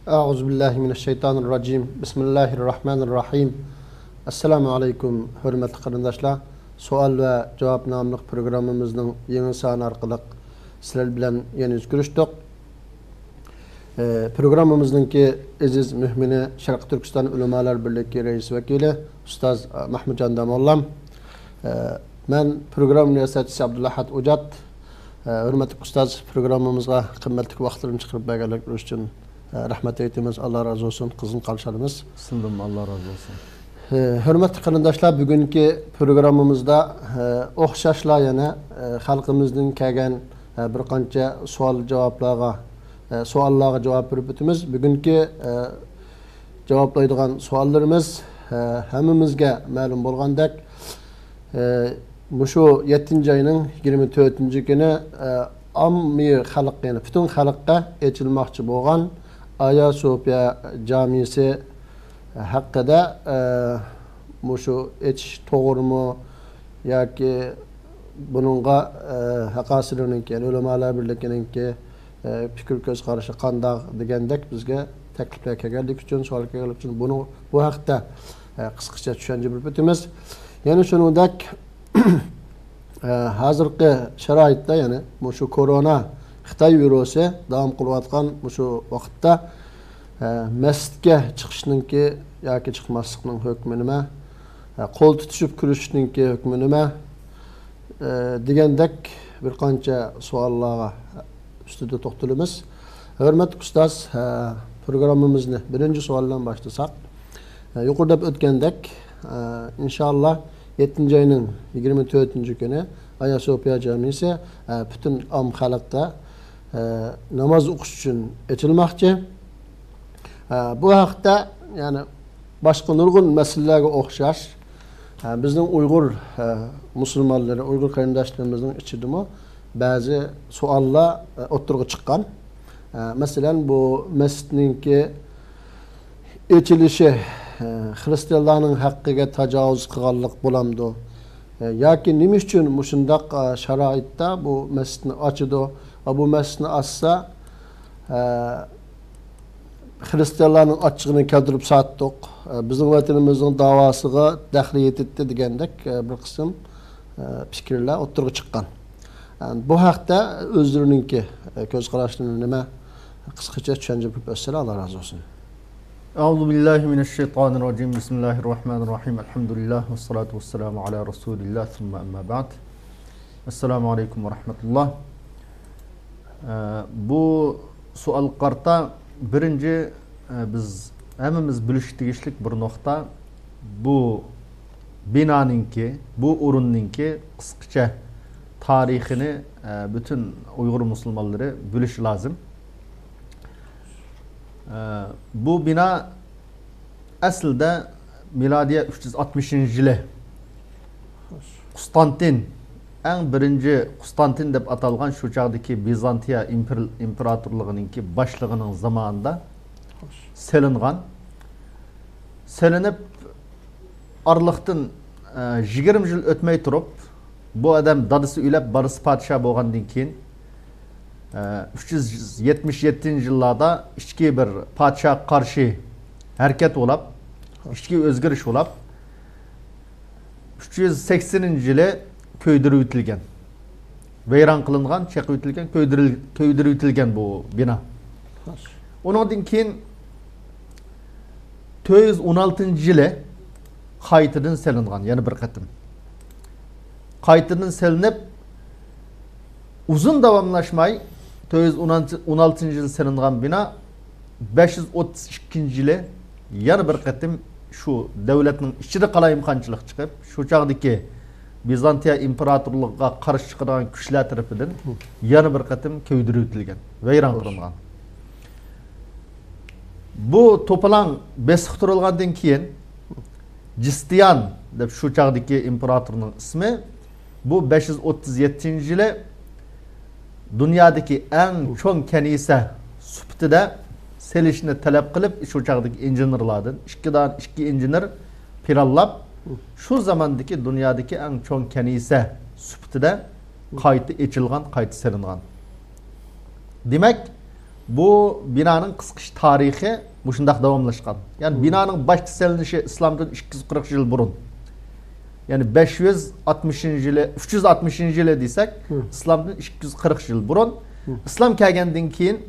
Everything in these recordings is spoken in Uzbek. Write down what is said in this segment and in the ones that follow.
Euzubillahimineşşeytanirracim. Bismillahirrahmanirrahim. Esselamu aleyküm hürmetli qarindaşlar. Sual ve cevap namlıq programımızın yeni sahne arqılıq sizler bilen yeni görüşdük. Programımızdaki aziz mühmini Şarkı Türkistan Ulemalar Birliği Reis Vekili Ustaz Mahmudcan Damollam. Ben program riyasatçısı Abdullahat Ucat. Hürmetli Ustaz programımızga kıymetli vaxtlarını çıkarıp belgeler için rahmet eytimiz. Allah razı olsun. Kızın karşılığımız. Sındım Allah razı olsun. Hürmetli qarindaşlar, bugünkü programımızda oxşaşla yana halkımızın kelgen bir qancha suallarga cevap verip ötümüz. Bugünkü cevaplaydigan suallarımız hammamizga ma'lum bo'lgandek şu 7. ayının 24. günü ammi xalq, yani bütün xalqqa açılmakçı bo'lgan Aya Sofiya Camisi hakkında şu eç doğru mu ya ki bununla hakasının ki Ulemalar Birliği'nin ki fikir göz karşı kanda degandek bizge teklifler geldik için sual geldik için bunu bu hakta kısaca düşünce bir bütümüz. Yani şunundak hazırki şaraitte, yani şu korona Xitay virusu devam kılıvatkan şu vakitte mescidge çıkışınınki yoki chiqmaslikning hukmi nima, qo'l tutishib kurashishninki hukmi nima degandek bir qancha savollarga ustida to'xtalamiz. Hurmatli ustoz, programmamizni birinchi savoldan boshlasak, yuqorida o'tgandek inshaalloh 7. ayının 24. günü Aya Sofiya Camisi bütün am xalqqa namaz o'qish uchun ochilmoqchi. Bu haqda yani başka nurgun meselelerine okşar. Bizim Uygur Müslümanları, Uygur kardeşlerimizin içinde bazı suallar oturuğa çıkan. Mesela bu mescidinki açılışı Hristiyanların hakkıga tecavüz kılanlık bulamdı. Ya ki neymiş için muşundak şaraitte bu mescidini açıdı. Bu mescidini açsa Hristiyanların açığını keltirip sattık. Bizim vatanımızın davasıga dahil etdi degandek bir kısım fikirler oturuğa çıkan. Yani bu haqda özlerininki göz qarashini nima qisqacha tushuncha berib o'tsalar Allah razı olsun. Euzubillahimineşşeytanirracim. Bismillahirrahmanirrahim. Elhamdülillah ve salatu vesselamu ala Resulillah. Thumma amma ba'd. Esselamu aleyküm ve rahmetullah. Bu sual qarta birinci biz hemimiz bilişik tegishlik bir nokta, bu binanınki, bu urunninki kısaca tarihini bütün Uygur Müslümanları biliş lazım. Bu bina aslında miladiye 360. yılı Konstantin, en birinci Konstantin deb atalgan şu çağdaki Bizantiya imparatorluğununki başlığının zamanında selinip arlıqtın 20 yıl ötmey turup bu adam dadısı ülep barısı padişah bolgandan keyin 377 yıllarda içki bir padişah karşı hareket olap, içki özgürüş olap 380. yılı köydürü ütilgen, veyran kılıngan, çekip ütilgen, köydürü ütilgen bu bina. Ondan keyin 416. yılı qaytadan selingan, yani bir katım. Qaytadan selinip uzun davamlaşmay 416. yılı selingan bina 532. yılı yani bir katım şu devletin içinde kalayım kançılık çıkıp şu çağdaki Bizantiya imparatorluğuna karşı çıkan güçler tarafından yana bir katım köydürü ütilgen, veyran kılıngan. Bu topalan besik turulgandan keyin Cistiyan deb şu çağdaki imparatorun ismi, bu 537. yılı dünyadaki en çok kenise süptide selişini talep kılıp şu çağdaki injinerlardan iki injiner pirallap şu zamandaki dünyadaki en çok kenise süptide kayıtı içilgan, kayıtı selingan. Demek bu binanın qısqış tarixi muşundaq davamlaşqan. Yani binanın baş tiselinişi İslam'dan 240 yıl burun. Yani 560 yılı, 360 yılı desek, İslam'dan 240 yıl burun. İslam kelgenden keyin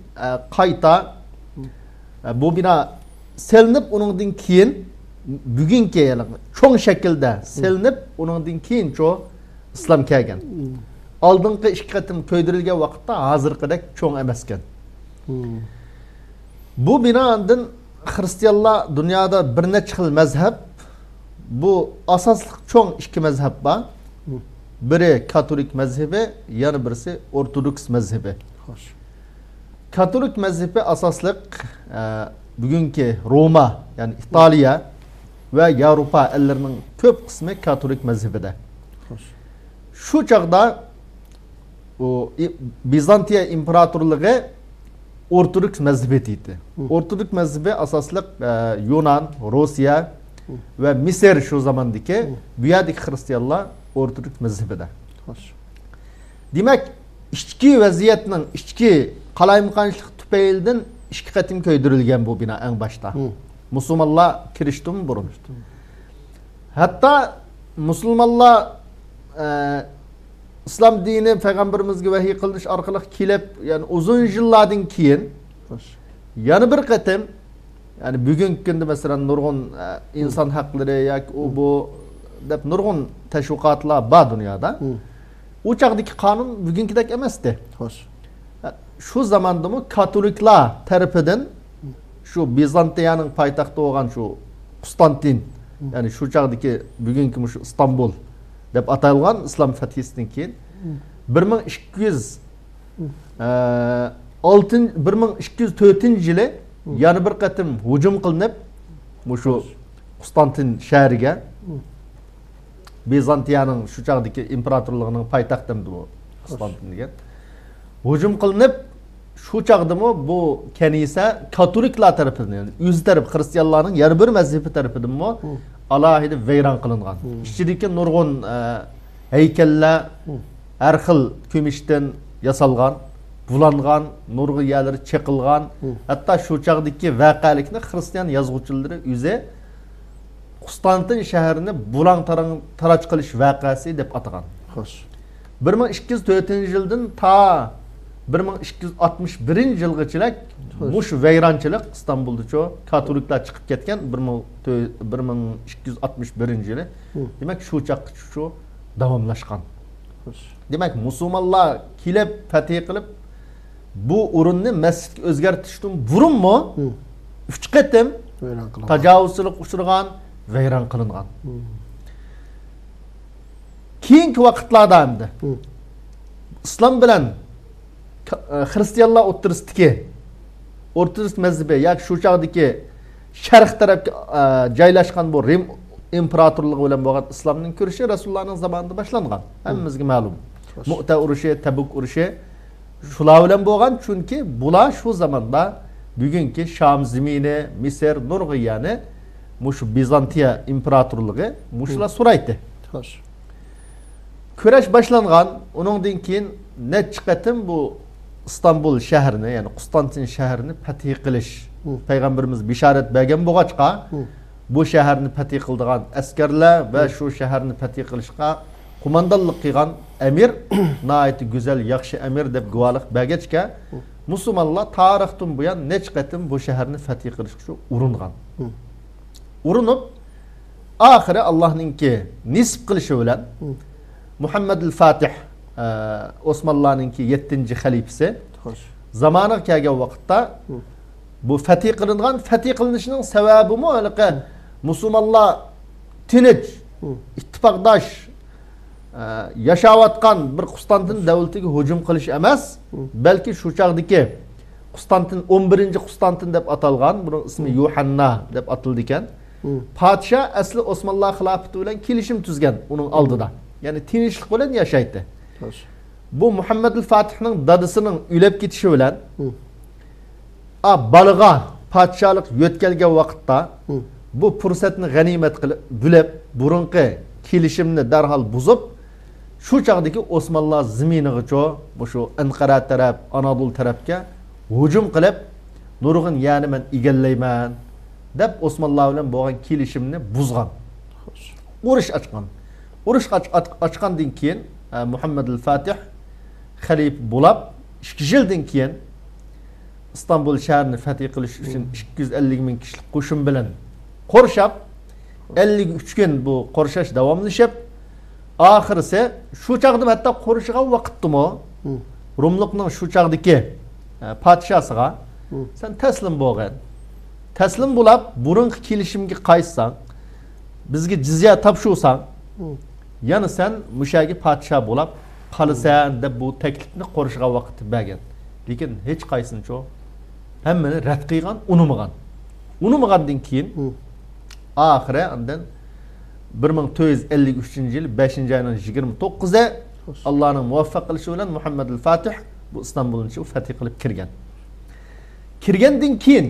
qayta bu bina selinip onundan keyin bugünkü yani çoğun şekilde selinip onundan keyin çoğu İslam kelgen. Aldınqı ikki qatim köydirilgen vaqtda hazırqidek çoğun emasken. Bu binadan Hristiyanlar dünyada bir neçe xil mezhep, bu asaslı çoğun iki mezhep var. Biri Katolik mezhebi, yanı birisi Ortodoks mezhebi. Hoş. Katolik mezhebi asaslık bugünkü Roma, yani İtalya ve Avrupa ellerinin köp kısmı Katolik mezhebide. Hoş. Şu çağda o Bizantiya İmparatorluğu Ortodoks mezhebiydi. Ortodoks mezhebi asaslık Yunan, Rusya ve Mısır şu zamandaki büyüdük Hristiyanlar Ortodoks mezhebide. Hoş. Demek içki vaziyetinin içki kalayımkançlık tüpeyilden iki katim köydürülgen bu bina en başta. Müslümanlar kirişti mi burun? Hatta Müslümanlar İslam dini Peygamberimizge vahiy kılınış arkalık kilep yani uzun yıllardan keyin yani bir katim yani bugünkü günde mesela nurgun insan hakları yak o bu dep nurgun teşvikatlar ba dünyada. O çağdaki kanun bugünküdek emesti. Hoş. Şu zamanda mı Katoliklar tarafından şu Bizantiya'nın paytaxtı olan şu Konstantin yani şu çağdaki bugünkü şu İstanbul dep atayılgan İslam fethisinden keyin 1204 yılı yani bir qatim hücum kılınıp şu Konstantin şehriga Bizantiya'nın şu çağdaki imparatorluğunun paytaxtı bu Konstantin degan. Hücum kılınıp şu çağda mı bu kenise Katoliklar tarafından yani yüz taraf Hristiyanların yarı bir mezhebi tarafından mı alahide veyran kılıngan. İçideki nurgun heykeller her xil kömüşten yasalgan, bulangan, nurgu yerleri çekilgan. Hatta şu çağdaki vakalikini Hristiyan yazgıçıları yüze Konstantin şehrini bulan taraç kılış vakası dep atagan. Hoş. 1204 yıldan ta 1261 yılgacha muş veyranchilik İstanbulda ço Katoliklar çıkıp ketken 1261 yılı. Demek şu çaq şu davamlaşkan. Demek Müslümanlar kilep fetih kılıp bu urunni mescid özgertiştim burun mu? 3 qatim tajavuzchilik uchragan, veyran qilingan. Keyingi vaqtlarda endi İslam bilan Hristiyanlar o'ttirishdagi Ortodoks mezhebi yoki shu chog'dagi sharq tarafga joylashgan bu Rim imperatorluğu bilan bo'lgan islomning kurashi Rasulullohning zamonida boshlangan. Hammamizga ma'lum. Mu'ta urushi, Tabuk urushi shular bilan bo'lgan, chunki bular shu zamonda bugungi Sham zemini, Misr, Nurg'iyani mush Bizantiya imperatorluğu mushlar suraydi. Hoş. Kurash boshlangan, uningdan keyin necha qatim bu İstanbul şehrini yani Konstantin şehrini fetih qilish Peygamberimiz bisharat bergan bo'lg'achqa bu şehrini fetih qildigan askarlar va shu şehrini fetih qilishga qo'mondonlik qilgan amir nihoyat go'zal yaxshi amir deb guvohlik bergachga musulmonlar tarixdan buyon necha qatim bu şehrini fetih qilishga uringan. Urinib oxiri Allohningki nisb qilishi bilan Muhammed el-Fatih Osmanlı'nınki 7. halifesi zamanı kelgen vakitte bu fetih kılıngan fetih kılınışının sebebi mi öyle ki Müslümanlar tinç ittifakdaş yaşavatkan bir Konstantin devletine hücum kılış emez belki şu çağdaki Konstantin 11. Konstantin dep atalgan bunun ismi Yuhanna dep atıldıken padişah asli Osmanlı hilafeti bilen kilişim tüzgen onun aldıda yani tinçlik bilen yaşaydı. Bu Muhammed el-Fatih'nin dadısının ülep gitişi bilen balığa padişahlık yötkelgen vakitte bu fırsatını ganimet kılıp bülep burunqi kilişimini derhal buzup şu çağdaki Osmanlı zeminiga ço bu şu Ankara taraf Anadolu tarafga hücum qilib, nurg'un yani men egallayman deb Osmonlar bilan bo'lgan kelishimni buzgan. Urush ochgan. Urush ochgandan keyin Muhammad al-Fatih xalif bo'lib 2 yildan keyin İstanbul shahrini fath qilish uchun 250 ming kishilik qo'shin bilan qorshab 53 kun bu qorshash davomlashib, oxirisi shu chaqda hatto qo'rishgan vaqtdimi Rumliqning shu chaqdagi podshosiga sen taslim bo'lgan. Taslim bo'lib, burungi kelishimga qaytsan, bizga jizya topshirsan, yana sen mushagi podsho bo'lib qolasan deb bu taklifni qo'rishgan vaqt bergan. Lekin hech qaysincho hammani rad qilgan, unamagandan keyin oxiri undan 1453-yil 5-oyning 29-da Allohning muvaffaq qilishi bilan Muhammad al-Fatih bu İstanbulni fath qilib kirgan. Kirgandan keyin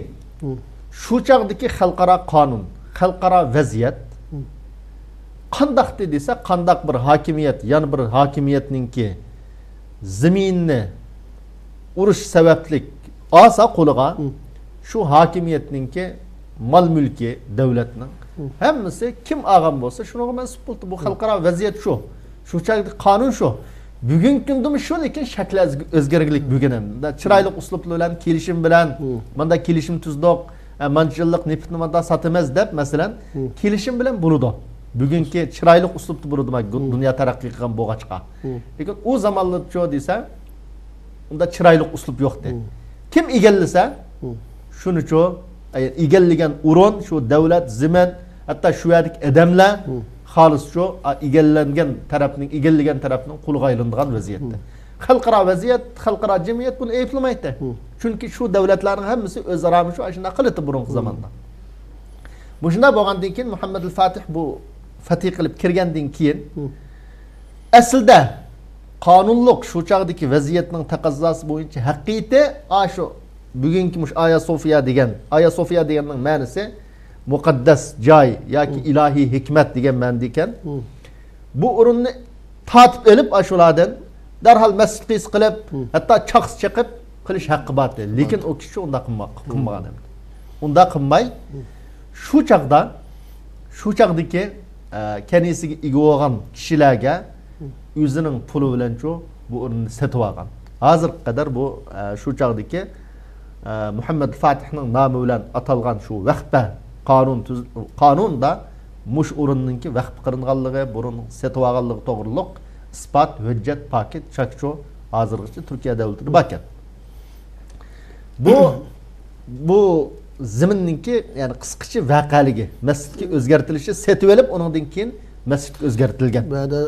shu chaqdagi xalqaro qonun, xalqaro vaziyat qandaq desa, qandaq bir hokimiyat, yana bir hokimiyatningki zaminni urush sabablik asa qo'liga shu hokimiyatningki mol mulki davlatning hammasi kim olgan bo'lsa shunga mas'ul bo'ldi. Bu xalqaro vaziyat shu. Shu chaqdagi qonun shu. Bugungi kunda shu, lekin shakli o'zgarganlik bugun ham. Chiroyli uslublar bilan kelishim bilan, menda kelishim tuzdoq, manchillik neftni menda sotamiz deb masalan kelishim bilan bo'ladi. Bugungi chiroyli uslubda bo'ladi, dunyo taraqqiy qilgan bo'lg'achqa. Lekin u zamonlarda desa, unda chiroyli uslub yo'qdi. Kim egallasa, shunicho egallagan o'rin, shu davlat, zimin, hatto shu yerlik odamlar xolis shu egallagan tarafning quliga aylanadigan vaziyatda. Xalqaro vaziyat, xalqaro jamiyat buni ayplamaydi. Chunki shu davlatlarning hammasi o'zaro shu ashuna qildi burungi zamonda. Bu shunda bo'lgandan keyin Muhammad al-Fatih bu fath qilib kirgandan keyin aslida qonunliq shu chaqdagi vaziyatning taqozosi bo'yicha haqiqati shu bugungi Aya Sofiya deganning ma'nosi muqaddas joy yoki ilohiy hikmat degan ma'noda ekan. Bu o'rinni tatib olib ashulardan darhol masjid qilib, hatto chaqs chiqib qilish haqqi bor. Lekin o kishi unda qilmagan. Unda qilmay shu chaqdagi kanisiga ega bo'lgan kishilarga o'zining puli bilan bu o'rinni sotib olgan. Hozirga qadar bu shu chaqdagi Muhammad Fatihning nomi bilan atalgan shu vaqtda qonunda mush o'rinninki vaqt qilinganligi, burun sotib olganligi to'g'riliq isbot, hujjat, paket chakcho hozirgacha Turkiya davlatida bor ekan. Bu ziminninki yani qisqacha vaqaligi masjidga o'zgartirilishi setib olib, undan keyin masjidga o'zgartirilgan. Ba'da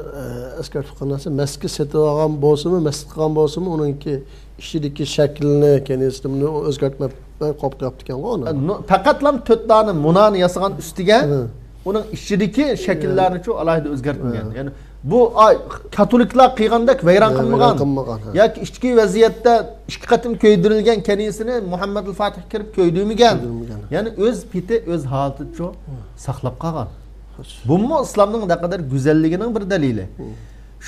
askar tuqqanasi masjidga setib olgan bo'lsa-mi, masjid qilgan bo'lsa-mi, uningki ishidagi shaklini, kenisini o'zgartmay qolib qolibdi ekan uni. Faqatlam 4 dona munani yasagan ustiga uning ishidagi shakllarni alohida o'zgartirgan. Ya'ni bu katoliklar qilgandek vayron qilmagan. Yoki ichki vaziyatda 2 qatim ko'ydirilgan kanisini Muhammad al-Fatih kirib ko'ydirmagan. Ya'ni o'z piti, o'z holaticha saqlab qolgan. Bu islomning ne kadar güzelligining bir dalili.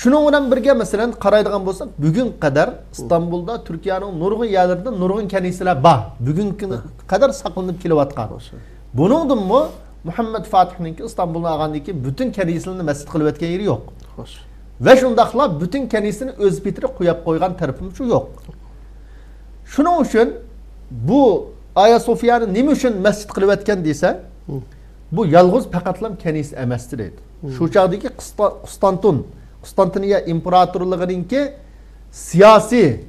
Şunun bilan birga masalan qaraydigan bo'lsak, bugun qadar İstanbulda Turkiyaning nurg'un yerlarida nurg'un kanisalar bor. Bugunga qadar saqlanib kelayotgan. Buningdanmi Muhammad Fatihning İstanbulni olgandiki bütün kanisalarni masjid qilib o'tgan yeri yo'q. Ve shundaqla bütün kanisani o'z pitiri qo'yib qo'ygan tarafim shu yo'q. Shuning uchun bu Aya Sofiyani nima uchun masjid qilib o'tgan desa, bu yalğız faqatlam kanisa emasdir edi. Shu chaqdagi Konstantiniya imperatorligininki siyasi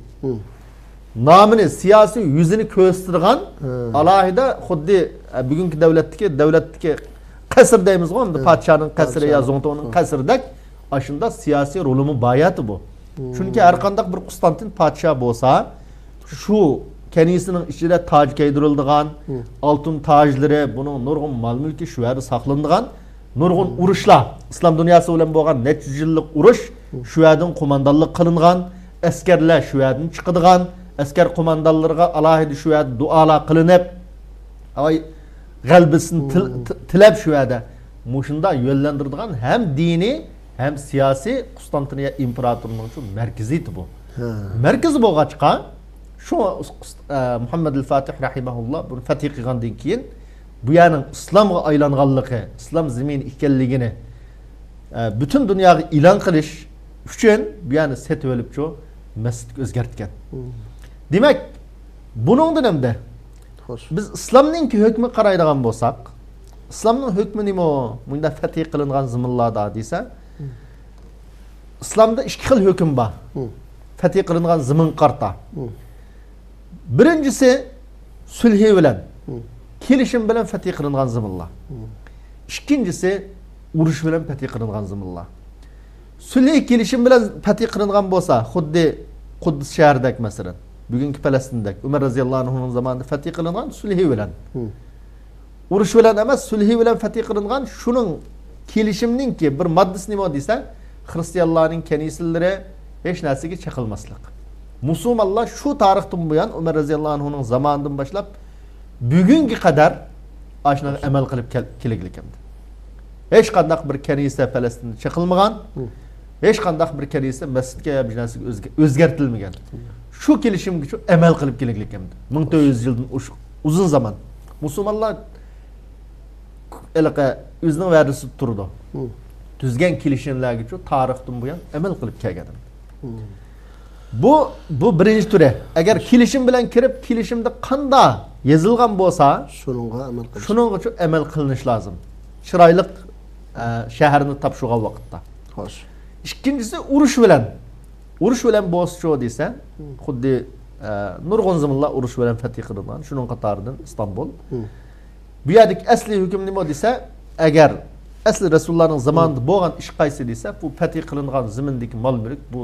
namini, siyasi yüzünü ko'rsatgan alohida xuddi bugungi davlatdagi qasr deymiz ғой, podshoning qasri yo zontoning qasridek ashunda siyosiy rolimi bayati bu. Chunki har qanday bir Konstantin podsho bo'lsa, shu kanisining ichida toj kaydirilgan, oltin tojlari, buning nurg'un mol mulki shu yerda saqlangan, nurg'un urushlar, islom dunyosi bilan bo'lgan necha yillik urush shu yerdan qo'mondonlik qilingan, askarlar shu yerdan chiqadigan, askar qo'mondonlarga alohida shu yerda duolar qilinib, g'albisini tilab shu yerda mushunda yo'llantiradigan ham diniy hem siyasi Konstantiniya imperatorining shu markaziydi bu. Markazi bo'lg'achqa Şu Muhammed el-Fatih rahimahullah bunu fetih qilgandan keyin bu yanın İslam'a aylanganlığı, İslam zemin ekanligini bütün dunyoga e'lon qilish uchun bu yerni setib olib shu masjidga o'zgartgan. Demak, buningdan hamda biz islomning hukmi qaraydigan bo'lsak, islomning hukmi nima? Bunda fatih qilingan ziminlarda desa, islomda ikki xil hukm bor. Fatih qilingan zimin qarta. Birincisi sulhi bilan, kelishim bilan fatih qilingan ziminlar. İkincisi urush bilan fatih qilingan ziminlar. Sulhi kelishim bilan fatih qilingan bo'lsa, xuddi Quddus shahridagi masalan, bugungi Falastindak Umar roziyallohu anhuning zamonida fatih qilingan sulhi bilan. Urush bilan emas, sulhi bilan fatih qilingan shuning kelishimninki bir moddasi nima desa, Hristiyanlarning kanisalari hech narsaga chaqilmaslik. Musulmonlar shu tarixdan buyon Umar roziyallohu anhuning zamonidan boshlab bugunga qadar ashuna amal qilib kelganligimdi. Hech qanday bir kanisa Falastinda chaqilmagan, hech qanday bir kanisa masjidga bir narsaga o'zgartirilmagan. Shu kelishimga shu amal qilib kelganligimdi. 1400 yildan uzun zaman musulmonlar elaqa o'zining va'dasi turdi. Tuzgan kelishimlarga shu tarixdan buyon amal qilib kelgan. Bu birinchi turi. Agar kelishim bilan kirib, kelishimda qanday yozilgan bo'lsa, shuningga shu amal qilinish lozim. Chiroyli shaharni topshirgan vaqtda. Xo'sh. Ikkinchisi urush bilan. Urush bilan bo'lsa desa, xuddi nurg'un zamonlar urush bilan fatih qilingan, shuning qatoridan Istanbul. Bu yerdagi asli hukm nima desa, agar asli Rasulullohning zamonida bo'lgan ish qaysi desa, bu fatih qilingan zamindagi mol mulk, bu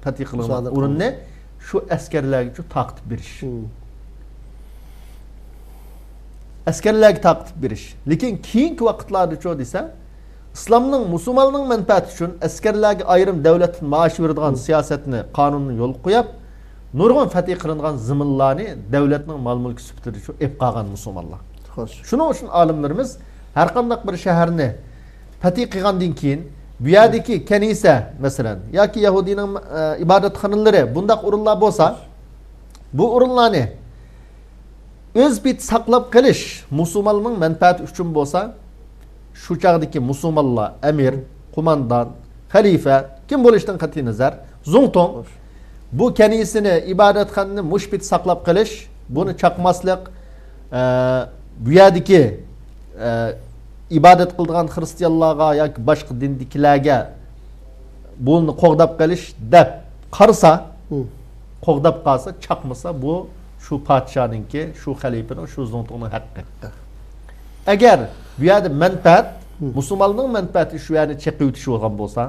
fatih qilingan o'rinni shu askarlarga shu taqib berish. Askarlarga taqib berish. Lekin keyingi vaqtlarda shu desa, İslamning musulmonning manfaati uchun askarlarga ayrim davlatning maosh beradigan siyosatni, qonunni yo'l qo'yib, nurg'un fatih qilingan zaminlarni davlatning mol-mulki sifatida shu ep qolgan musulmonlar. Xo'sh. Shuning uchun olimlarimiz har qanday bir shaharni fatih qilgandan keyin bu yerdagi kanisa, masalan, yoki Yahudining ibodatxonalari bundaq o'rinlar bo'lsa, bu o'rinlarni o'z bit saqlab qilish musulmonning manfaati uchun bo'lsa, şu çağdaki musulmonlar, emir, kumandan, halife, kim bo'lishdan qat'iy nazar, zungton bu kanisini, ibodatxonani mushbit saqlab qilish, buni chaqmaslik, bu yerdagi ibodat qiladigan xristianlarga yoki boshqa dindikilarga buni qo'g'dab qilish deb qarsa, qo'g'dab qolsa, chaqmasa bu shu podshoninki, shu xalifaning, shu zungtonning haqqi. Agar bu yerda manfaat, musulmonning manfaati shu yerni chaqib o'tish bo'lgan bo'lsa,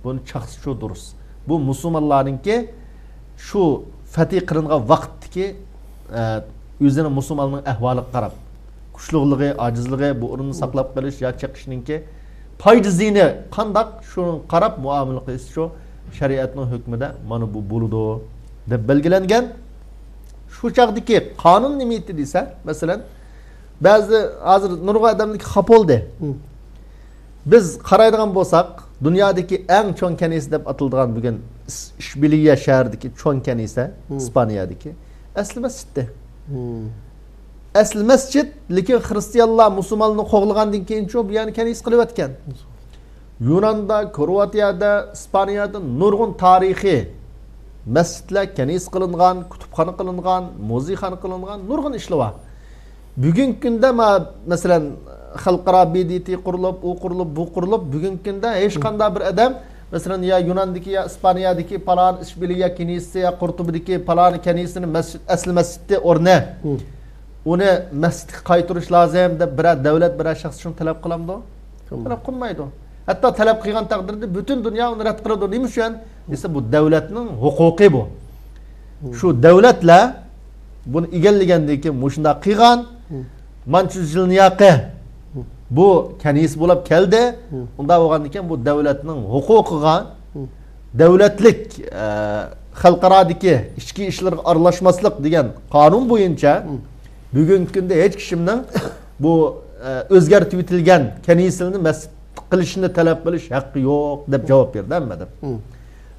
buni chaqsi shu durust. Bu musulmonlarningki shu fatih qilingan vaqtdagi o'zining musulmonning ahvoliga qarab, kuchlikligi, ojizligi, bu o'rinni saqlab qolish yoki chaqishninki foydasini qandoq shuni qarab muomala qilish shu shariatning hukmida mana bu bo'ladi deb belgilangan. Shu chaqdagi qonun nima edi desa, masalan, bazı hazır nurg'a adamniki xap bo'ldi. Biz qaraydigan bo'lsak, dunyodagi eng cho'ng kanisa deb atiladigan bugun Ishbiliya shahridagi cho'ng kanisa, Ispaniyadagi asli masjidda. Asli masjid, lekin xristianlar musulmonlarni qo'g'lagandan keyin shu bu yerni kanisa qilib o'tgan. Yunonda, Kroatiyada, Ispaniyada nurg'un tarixiy masjidlar kanisa qilingan, kutubxona qilingan, musiqxona qilingan, nurg'un ishlar bor. Bugungi kunda masalan xalqaro BDT qurilib, u qurilib, bu qurilib, bugungi kunda hech qanday bir odam masalan ya Yunondagi ya Ispaniyadagi falan Ishbiliya kanisa ya Qurtubidagi falan kanisani asli masjidda o'rni uni masjidga qaytarish lozim deb bir davlat bir shaxs shuni talab qilamdi? Talab qilmaydi. Hatto talab qilgan taqdirda butun dunyo uni rad qiladi. Nima uchun? Desa bu davlatning huquqi bu. Shu davlatlar buni egallagandan keyin mushunda qilgan manchuz yilniyaqi bu kanis bo'lib keldi. Unda bo'lgandan keyin bu davlatning huquqiga davlatlik xalqarodagi ichki ishlarga aralashmaslik degan qonun bo'yicha bugungi kunda hech kimning bu o'zgartib etilgan kanisani masjid qilishni talab qilish haqqi yo'q deb javob berdi hammadan.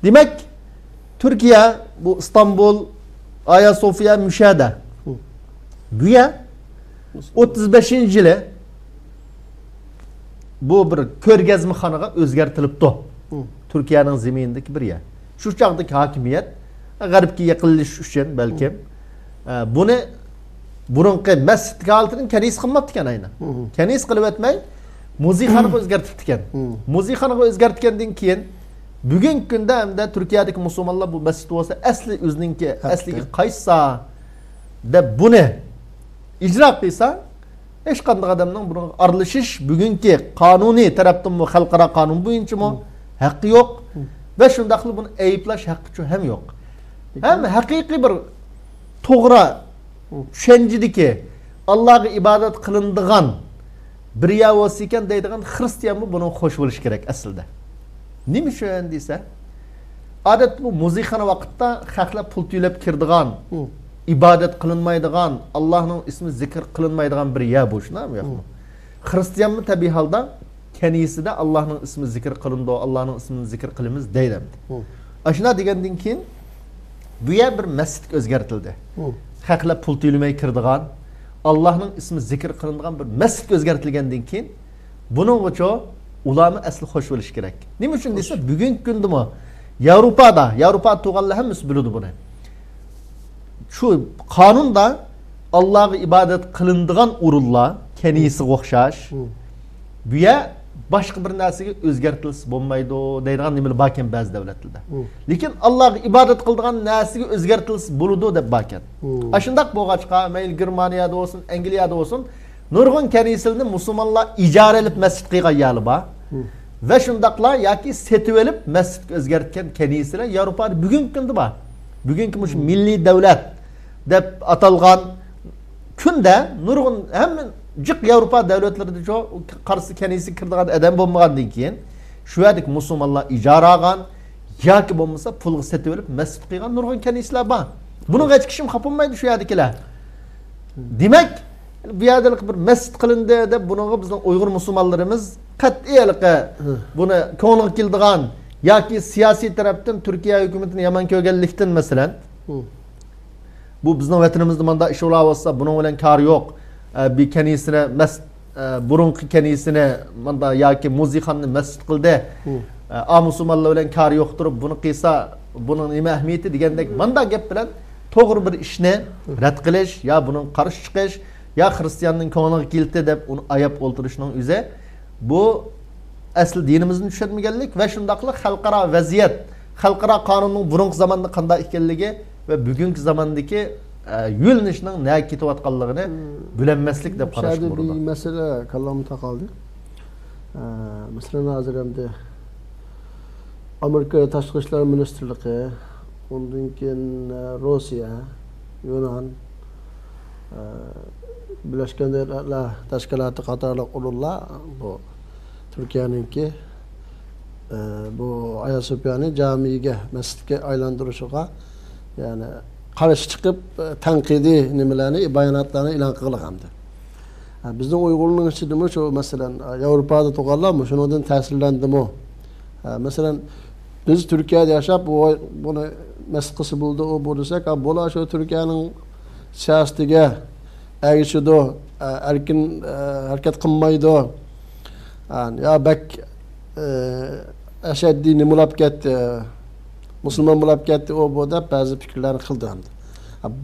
Demak, Turkiya bu İstanbul Aya Sofya müşahede. Güya 35 yılı bu bir körgezmixanaga o'zgartirilibdi. Türkiye'nin zeminindeki bir yer. Şu çağdaki hakimiyet G'arbga yaqinlashish uchun balkim buni burunqi masjidga altini kanisa qilmabdi ekan aynan. Kanisa qilib o'tmay musiqani o'zgartiribdi ekan. Musiqani o'zgartgandan keyin bugungi kunda hamda Turkiyadagi musulmonlar bu masjid bo'lsa asli o'zininki asliga qaysa deb buni ijro qilsa hech qanday odamning buni aralashish bugungi qonuniy tarafdanmi xalqaro qonun bo'yichami haqqi yo'q va shundaqli buni ayiblash haqqi ham yo'q. Hem haqiqiy bir to'g'ri tushunchadagi Allohga ibodat qilinadigan bir yavos ekan deydigan xristianmi buni xo'sh bo'lish kerak aslida. Nima uchun desa, odat bu musiqani vaqtda xalqlar pul to'lab kirdigan, ibodat qilinmaydigan, Allohning ismi zikr qilinmaydigan bir yer bu shunami yo'qmi? Xristianmi tabiiy holda kanisada Allohning ismi zikr qilindi, Allohning ismini zikr qilamiz deydi. Ashuna degandan keyin bu yer bir masjidga o'zgartirildi. Xalqlar pul to'lamay kirdigan, Allohning ismi zikr qilinadigan bir masjidga o'zgartirilgandan keyin buning uchun ularni asli xo'sh bo'lish kerak. Nima uchun desa, bugungi kundami Yevropa tug'anlar hammasi biladi buni. Şu qonunda Allohga ibodat qilinadigan o'rinlar kanisiga o'xshash. Bu yer boshqa bir narsaga o'zgartirilsa bo'lmaydi deydigan nimalar bor ekan ba'zi davlatlarda. Lekin Allohga ibodat qiladigan narsaga o'zgartirilsa bo'ladi deb bor ekan. Ashundaq bo'lg'achqa, mayli Germaniyada bo'lsin, Angliyada bo'lsin, nurg'un kanisalarni musulmonlar ijara qilib masjid qilgan yerlar bor. Va shundaqlar yoki setib olib masjidga o'zgartgan kanisalar Yevropada bugungi kunda bor. Bugungi mush milliy davlat deb atalgan kunda nurg'un hamma jiq Yevropa davlatlarida jo qarshi kanisa kirdigan adam bo'lmagandan keyin shu yerlik musulmonlar ijara olgan yoki bo'lmasa pulga setib olib masjid qilgan nurg'un kanisalar bor. Buni hech kim xapolmaydi shu yerdagilar. Demak, bu yerda bir masjid qilindi deb bunga bizning Uyg'ur musulmonlarimiz qat'iylik buni ko'ngilga keldigan yoki siyosiy tarafdan Turkiya hukumatini yomon ko'rganlikdan masalan bu bizning vatanimizda manda ish olsa buning bilan kar yo'q. Bir kanisini burunqi kanisini manda yoki musiqani masjid qildi. Musulmonlar bilan kar yo'q turib buni qilsa buning nima ahamiyati degandek manda gap bilan to'g'ri bir ishni rad qilish yo buning qarshi chiqish yo xristianning ko'ngliga keldi deb uni ayab o'ltirishning o'zi bu asl dinimizni tushunmaganlik va shundaqli xalqaro vaziyat, xalqaro qonunning burunqi zamonda qanday ekanligi va bugungi zamondagi yo'linishning nega ketayotganligini bilinmaslik deb qarash kerak. Bir masala kallamda taqaldi. Masalan, hozir hamda Amerika Tashqi ishlar ministrligi, undan keyin Rossiya, Yunan, Birlashgan Davlatlar Tashkiloti qatorli o'rinlar bu Turkiyaningki bu Aya Sofyani jamiga, masjidga aylantirishiga ya'ni qarshi chiqib tanqidiy nimalarni, bayonotlarni e'lon qilgan hamda. Bizning Uyg'urlarning ichidami shu masalan Yevropada tug'anlarmi, shundan ta'sirlandimi? Masalan biz Turkiyada yashab buni masjid qilsa bo'ldi, u bo'lsak, bo'la shu Turkiyaning siyosatiga ergishidi, erkin harakat qilmaydi. Ya bak ashaddiy nima bo'lib ketdi, musulmon bo'lib ketdi, u bu deb ba'zi fikrlarni qildi hamda.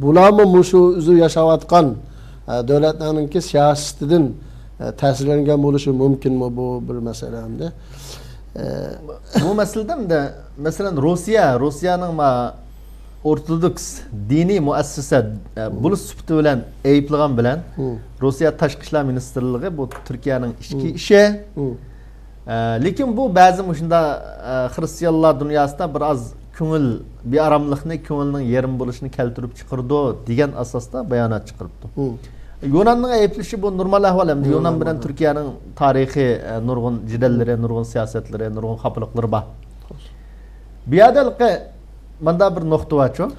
Bularmi shu o'zi yashayotgan davlatlarningki siyosatidan ta'sirlangan bo'lishi mumkinmi, bu bir masala hamda. Bu masalada masalan Rossiyaning ortodoks diniy muassasa buluş sübti bilan ayıplagan bilan Rossiya Tashqi ishlar ministrligi bu Turkiyaning ichki ishi. Lekin bu ba'zi shunda xristianlar dunyosida biroz ko'ngil bearamlikni, ko'ngilning yerim bo'lishini keltirib chiqirdi degan asosda bayonot chiqaribdi. Yunanning ayıplashi bu normal ahvol hamda Yunan bilan Turkiyaning tarixiy nurg'un jidallari, nurg'un siyosatlari, nurg'un xapliqlari bor. Bu yerda manda bir nokta var çok.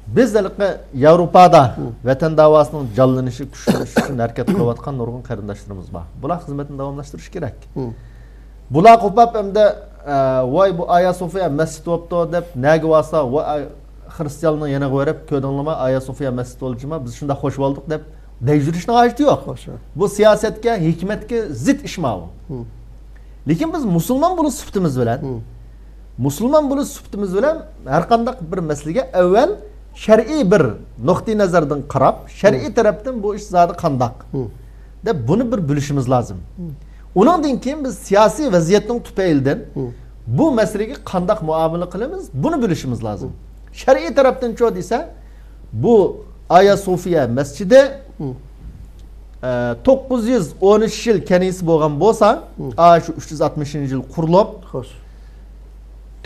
Biz de Avrupa'da vatan davasının canlanışı kuşanışı için hareket kılavatkan nurgun karındaşlarımız var. Bular hizmetini devamlaştırış gerek. Bular kopap hem de vay bu Aya Sofya mescid optu dep negi varsa Hristiyanlığın yana koyup köydünlüğüme Aya Sofya Mescid olacağıma biz şunda hoş olduk deyip deyjürüşüne haceti yok. Hoş. Bu siyasetke, hikmetke zit işma bu. Lekin biz Müslüman bunu süftimiz bilen, Müslüman bunu süftimiz bilen her kandak bir meselege evvel şer'i bir nokta nazardan qarab, şer'i taraftan bu iş zadı kandak. De bunu bir bilişimiz lazım. Ondan keyin biz siyasi vaziyetning tüpeyilden bu meselege kandak muamele kılımız, bunu bilişimiz lazım. Şer'i taraftan çoğu dese bu Aya Sofya Mescidi 913 yıl kenisi boğan bolsa, şu 360 yıl kurulup,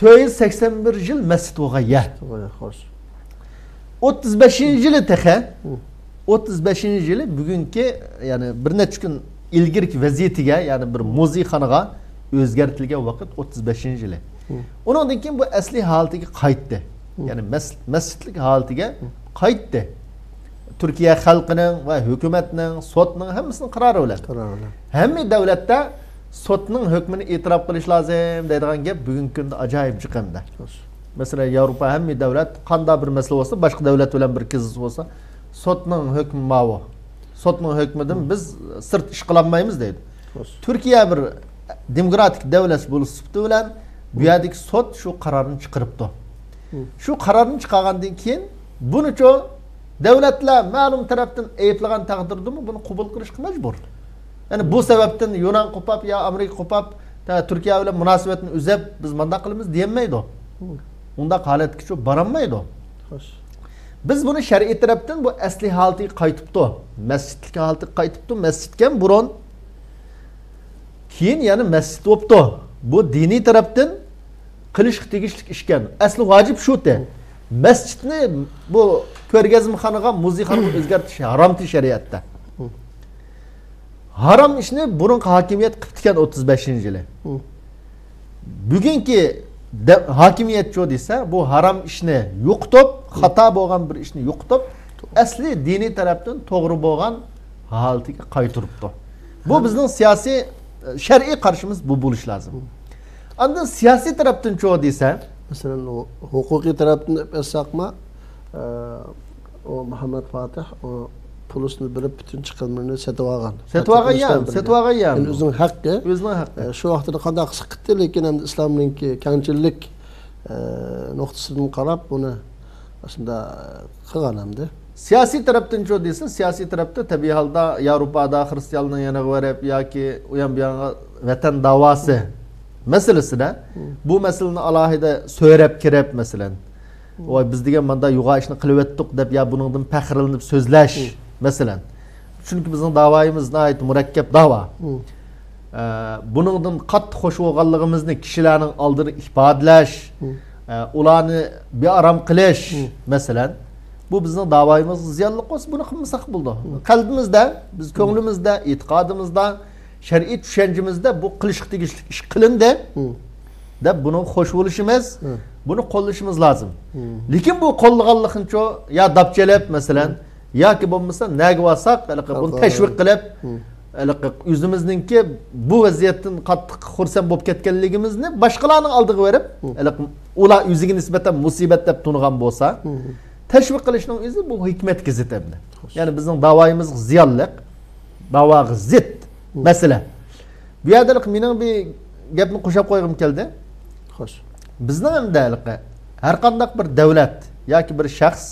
481 yıl mescid boğan yer. 35 yılı tehe, 35 yılı bugünkü yani bir neçe gün ilgirki vaziyetiga, yani bir muzikhanıga özgertilgen vakit 35 yılı. Ondan keyin bu asli halatiga qaytdi. Yani mescidlik halatiga qaytdi. Türkiye halkının ve hükümetinin, sotning hammasının kararı öyle. Hem devlette sotning hükmünü itiraf qilish lazım deydigan gap bugungi kunda acayip chiqamda. Mesela Avrupa hem devlet qanday bir mesele olsa, başka devlet bilan bir qiziq olsa, sotning hükmü mavu. Sotning hükmüden biz sırt iş qilolmaymiz deydi. Türkiye bir demokratik devlet bo'lib bilan bu yerdagi sot şu kararını chiqaribdi. Şu kararını chiqargandan keyin buni cho devletler ma'lum tarafdan ayıplagan taqdirda mı bunu qabul qilishga majbur. Yani bu sebepten Yunan kopap ya Amerika kopap Türkiye ile münasebetini üzep biz manda qilamiz diyemaydi o. Unda holatga shu baranmaydi o. Biz bunu şer'i tarafdan bu asli halatiga qaytibdi. Mescidlik halatiga qaytibdi. Mescidken burun keyin yani mescid bo'libdi. Bu dini tarafdan qilishga tegishli ishkan. Asli vacip şu de. Mescidni bu ko'rgazmaxonaga, muzikxonaga o'zgartirish haramti shariatda. Haram ishni burun hokimiyat qilib 35-yili. Bugungi hokimiyat cho desa, bu haram ishni yo'qotib, xato bo'lgan bir ishni yo'qotib, asli diniy tarafdan to'g'ri bo'lgan holatiga qaytiribdi. Bu bizning siyosiy shar'iy qarshimiz bu bo'lish lozim. Andan siyosiy tarafdan cho desa, mesela o hukuki taraftan yapsakma o Muhammed Fatih o polisini bilip bütün çıkılmalarını setvagan. Setvagan ya. Yani özünün hakkı. Özünün hakkı. Şu vaxtda qanday sıkıntı lekin hem İslam'ınki kengchilik noktasından qarab bunu aslında qilgan hamda. Siyasi taraftan cho desin, siyasi tarafta tabii halda Avrupa'da Hristiyanlığın yana verip ya ki uyan bir yana vatan davası meselesine bu meselenin alahide söylep kirep meselen. O biz degan manda yuğa işini qilib etdik deb ya buningdan faxrlanib so'zlash meselen. Çünkü bizim davayımız nayet murakkab dava. Buningdan qattiq xo'sh bo'lganligimizni kishilarning oldini ifodalash, ularni bearam qilish meselen. Bu bizning davayımız ziyonli qo's, buni qilmasak bo'ldi. Qalbimizda, biz ko'nglimizda, e'tiqodimizda, shar'iy tushanchimizda bu qilishga tegishli ish qilindi deb buni xo'sh bo'lishimiz, bunu qo'llashimiz lazım. Lekin bu qo'llaganligincha ya dapchelab masalan yoki bo'lmasa nagi vasak, buni tashviq qilib, o'zimizningki bu vaziyatdan qattiq xursand bo'lib ketganligimizni boshqalarning oldiga berib, ular o'ziga nisbatan musibat deb tunigan bo'lsa, tashviq qilishning o'zi bu hikmatga zid endi. Ya'ni bizning davoyimiz ziyonliq, davoga zid masala. Bu yerda mening bir gapni qo'shib qo'ygim keldi. Xo'sh. Bizning hamda har qanday bir davlat yoki bir shaxs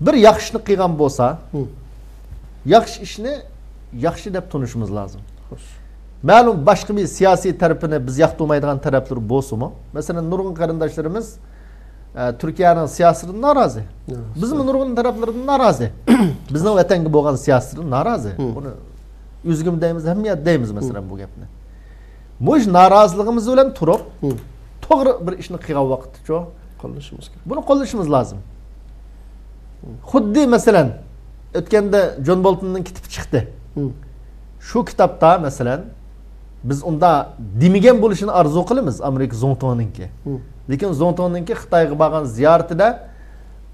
bir yaxshi ishni qilgan bo'lsa, yaxshi ishni yaxshi deb tunishimiz lozim. Ma'lum boshqa bir siyosiy tarafini biz yoqtirmaydigan taraflar bo'lsa-mu, masalan nurg'un qarindoshlarimiz Türkiye'nin siyasetinden narazı. Bizim nurg'un taraflarından narazı. Bizning vatanga bo'lgan siyasetidan narazı. Bunu üzgün deymiz, hamiyat deymiz mesela bu gapni. Bu ish narazılığımız bilan turib, to'g'ri bir ishni qilgan vaqtda qo'llashimiz kerak. Buni qo'llashimiz lozim. Xuddi masalan o'tganda John Boltonning kitobi chiqdi. Shu kitobda masalan biz unda demigan bo'lishini arzu qilamiz Amerika Zongtoninki. Lekin Zongtoninki Xitoyga borgan ziyoratida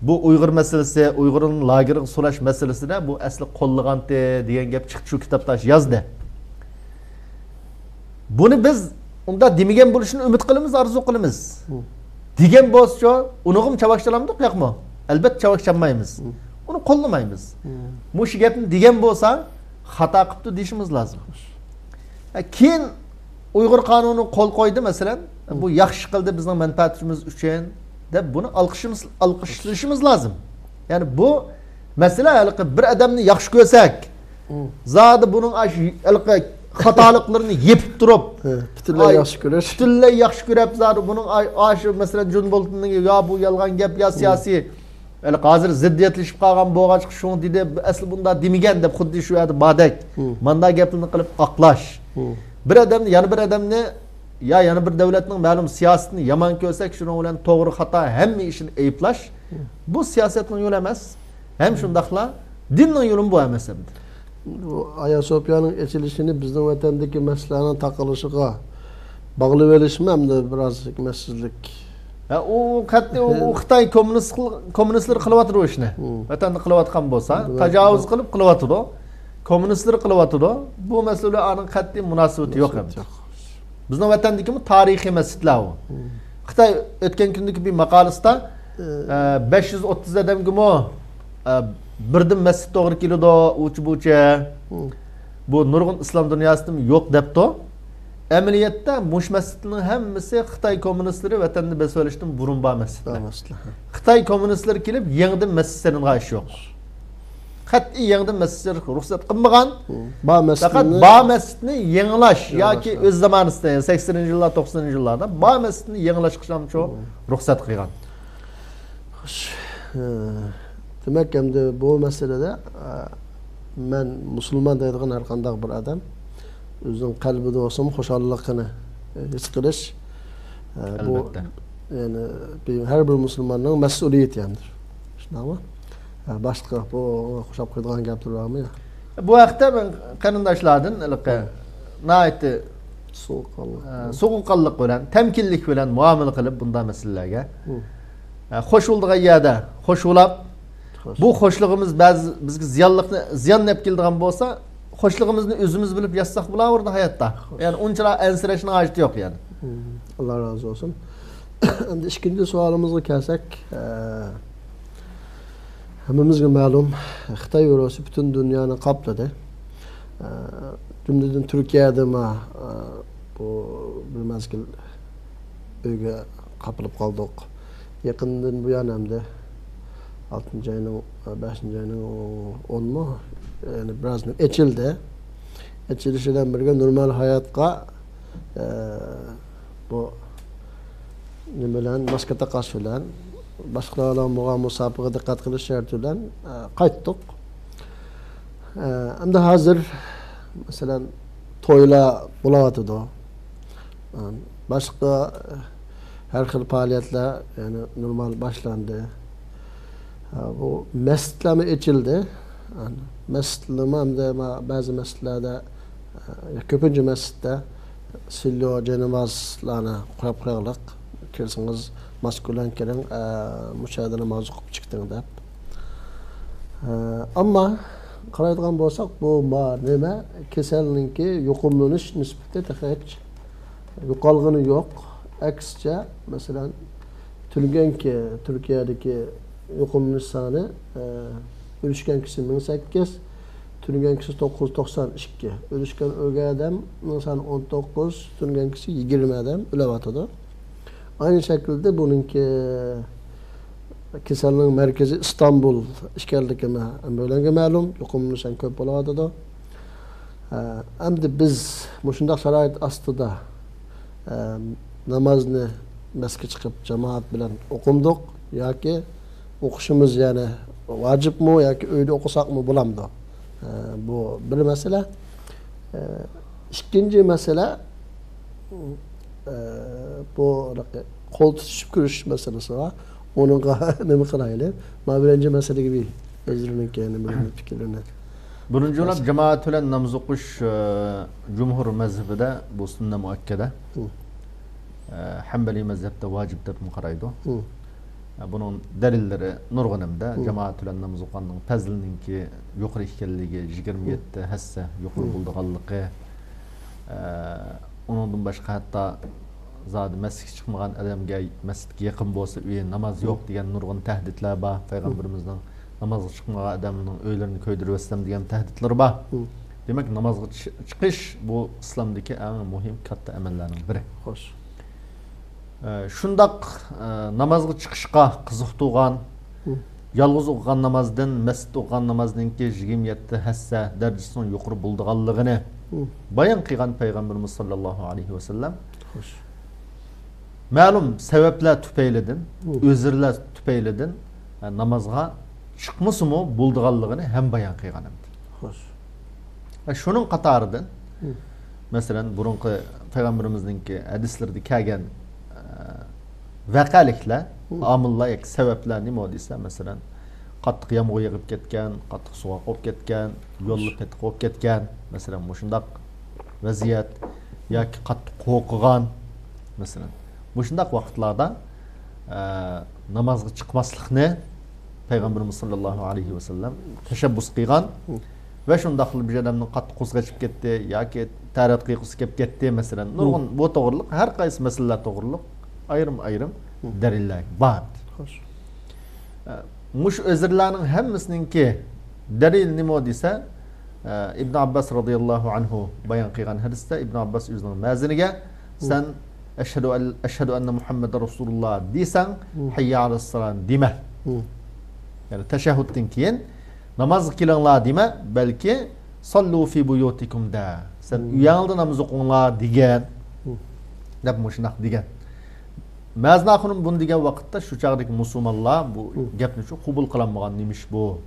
bu Uyg'ur masalasi, Uyg'urning lageriga sulash masalasida bu asli qo'llaganti degan gap chiqdi, shu kitobda yozdi. Bunu biz unda demigan bo'lishini umid qilamiz, arzu qilamiz. degan bo'lsa, unig'im chavakchalamdiq yo'qmi? Albatta chavakchamaymiz. Uni qo'llamaymiz. Mush gapni degan bo'lsa, xato qilibdi deyishimiz lozim. Keyin Uyg'ur qonuni qo'l qo'ydi masalan, bu yaxshi qildi bizning manfaatimiz uchun deb buni alqishlashimiz lozim. Ya'ni bu masala bir odamni yaxshi ko'rsak, zodi buning xatoliklarini yepib turib, butunlay yaxshi ko'rish. Butunlay yaxshi ko'rib, zodi buning masalan Jon Boltonning yo bu yolg'on gap yo siyosiy hozir ziddiyatlashib qolgan bo'g'achqi shuni dedi, asli bunda demagan deb xuddi shu yerda badak. Manda gaplarni qilib oqlash. Bir odamni, yana bir odamni yana bir davlatning ma'lum siyosatini yomon ko'rsak, shuning bilan to'g'ri xato hamma ishini ayplash, bu siyosatning yo'li emas. Hem shundaqla dinning yo'li bu emas. Ayasofya'nın açılışını bizning vatandagi masalalarning taqalishiga bog'lab olishmi hamda biroz hikmatsizlik. O qat'iy o Xitoy kommunistlar qilyapti bu ishni. Vatanda qilyotgan bo'lsa, tajovuz qilib qilyapti. Kommunistlar qilyapti. Bu masalalarning qat'iy munosabati yo'q ham. Bizning vatandagi tarixiy masalalar u. Xitoy o'tgan kundagi bir maqolasida 530 odamga birdim masjid to'g'ri keladi, uchi-bucha. Bu nurg'un islom dunyosida yo'q debdi. Amaliyotda mush masjidning hammasi Xitoy kommunistlari vatanda besolishdan burun bor masjidlar. Xitoy kommunistlari kelib, yangidan masjid sanilgan ish yo'q. Qat'iy yangidan masjidlar ruxsat qilmagan. Faqat ba masjidni yangilash yoki o'z zamonida 80-yillar, 90-yillarda ba masjidni yangilash qilisham cho ruxsat qilgan. Demek ki bu meselede ben Müslüman deydiğin her qanday bir adam özünün kalbide olsun hoşallıqını his qilish bu yani her bir Müslümanın mesuliyeti yandır. Şunaqmi? Başqa bu xo'shab qo'ydigan gaplar bormi? Bu vaqtda men qarindoshlardan naytı so'qqanlik bilan, temkinlik bilan muomala qilib bunday masalalarga qo'shildigan yerda qo'shilib bu xo'shlig'imiz ba'zi bizga ziyon olib keladigan bo'lsa, xo'shlig'imizni o'zimiz bilib yasaq bo'laverdi hayotda. Ya'ni unchalar ansirashning hojati yo'q yani. Allah razı olsun. Endi ikinci sualımıza kelsak, hammamizga ma'lum, Xitoy virusi butun dunyoni qopladi. Jumladan Turkiyada bu bir mazgil uyga qopilib qoldik. Yaqindan bu yana hamda 6. ayının 5. ayının 10 mu? Yani biraz açıldı. Açılışından birlikte normal hayatga bu ne bilen maske taqash bilan boshqalarga bo'lgan musobaqa diqqat qilish sharti bilan qaytdik. Endi hozir masalan to'ylar bo'layotdi. Boshqa her xil faoliyatlar yani normal boshlandi. Bu mescitleme açıldı. Yani mescitleme hem de bazı mescitlerde köpüncü mescitte sillo cenazlarına koyup koyalım. Kersiniz maskulen keren müşahede namazı kılıp çıktın dep. Ama qaraydigan bo'lsak bu nima kasallikki yuqumlanish nisbati hech yo'qolgani yo'q. Aksicha masalan Turganki Turkiyadagi yuqumlanish soni o'lishgan kishi 18, turgan kishi 992. O'lishgan o'lgan odam soni 19, turgan kishi 20 odam o'layotdi. Aynı şekilde bununki kasallik merkezi İstanbul ekanligi bo'langa ma'lum, yuqumlanish ham ko'p bo'layotdi. Endi biz shunday sharoit ostida namozni masjidga chiqib jamoat bilan o'qindik yoki o'qishimiz yani vacibmi yoki uyda o'qisaqmi bo'lamdi? Bu bir masala. İkinci mesele bu qo'l tutishib ko'rish masalasi va uningga nima qilaylik? Mana birinchi masala gibi o'zlarining fikrlarini. Birinchi o'lab jamoat bilan namoz o'qish jumhur mazhabida bu sunna muakkada. Hanbali mazhabda vacib deb qaraydi. Bunun delilleri nurg'unimda jamoat bilan namoz o'qiganning fazlininki yuqori ekanligi 27 hassa yuqori bo'lganligi. Onundan başqa hatta zodi masjidga chiqmagan odamga masjidga yaqin bo'lsa uyi namoz yo'q degan nurg'un tahdidlar bor. Payg'ambarimizning namozga chiqmagan odamning uylarini ko'ydirib o'tsam degan tahdidlar bor. Demak, namozga chiqish bu islomdagi eng muhim katta amallarning biri. Xo'sh. Shundoq namozga chiqishga qiziqtirgan yolg'iz o'qigan namozdan masjidda o'qigan namozninki 27 hassa darajasining yuqori bo'lganligini bayon qilgan payg'ambarimiz sollallohu alayhi vasallam. Xo'sh. Ma'lum sabablar tufaylidan, o'zirlar tufaylidan namozga chiqmasimi bo'lganligini ham bayon qilgan edi. Xo'sh. Shuning qatoridan masalan burunqi payg'ambarimizningki hadislarda kelgan vaqaliklar, omillar, sabablar nima desa, masalan, qattiq yomg'ir yog'ib ketgan, qattiq sovuq bo'lib ketgan, yo'llar qattiq bo'lib ketgan, masalan, shundoq vaziyat yoki qattiq qo'rqgan, masalan, shundoq vaqtlarda namozga chiqmaslikni payg'ambarimiz sollallohu alayhi vasallam tashabbus qilgan ve şundaq bir adamның qattiq qo'zg'achib ketdi yoki tarat qiyqisi kelib ketdi masalan nurg'un bu to'g'riliq har qaysi masalalar to'g'riliq ayrim dalillar bor. Xo'sh. Mush o'zirlarning hammasininki dalil nima desa İbn Abbas radıyallahu anhu bayon qilgan hadisda İbn Abbas o'zining maziniga sen eşhedü enne Muhammed Rasulullah deysan hayya alas salam deme. Yani teşehhüdden keyin namaz kılinglar deme, belki sallu fi buyutikum da. Sen uyangda namaz o'qinglar degan. Deb mushunaq degan. Maznaxunim bunu degan vaqtda shu chaqdagi musulmonlar bu gapni shu qabul qilinmagan nemish bu.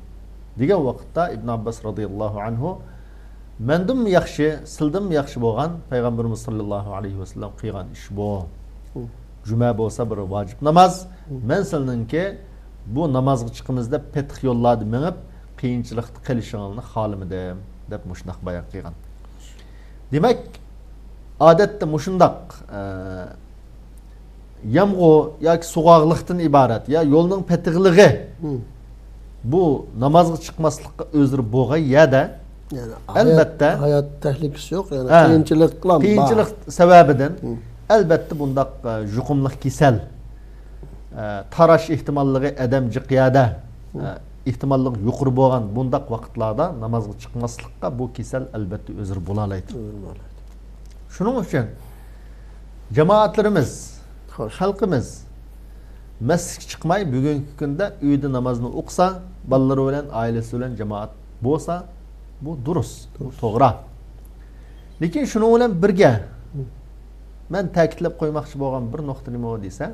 Degan vaqtda İbn Abbas radıyallahu anhu mendim yaxshi, sildim yaxshi bo'lgan payg'ambarimiz sollallohu alayhi vasallam qilgan ish bu. Juma bo'lsa bir vojib namoz, men sizninki bu namozga chiqimizda petih yo'llarni minib qiyinchilikni qilishingni xolimidim deb mushunaq bayon qilgan. Demak, odatda mushundoq yomg'ir yoki so'g'oqlikdan iborat ya yo'lning petigligi bu namozga chiqmaslikqa o'zir bo'lgan ya-da yani albatta hayot tehlikasi yo'q, yani qiyinchilik sababidan albatta bundaq yuqumliq kasal tarash ehtimolliği adam jiqyada ehtimolliq yuqori bo'lgan bundaq vaqtlarda namozga chiqmaslikqa bu kasal albatta o'zir bo'la oladi. Shuning uchun jamoatlarimiz, xalqimiz masjidga chiqmay bugungi kunda uyda namozni o'qisa, bolalari bilan, oilasi bilan jamoat bo'lsa, bu durust, bu to'g'ri. Lekin shuning bilan birga men ta'kidlab qo'ymoqchi bo'lgan bir nuqta nima desa,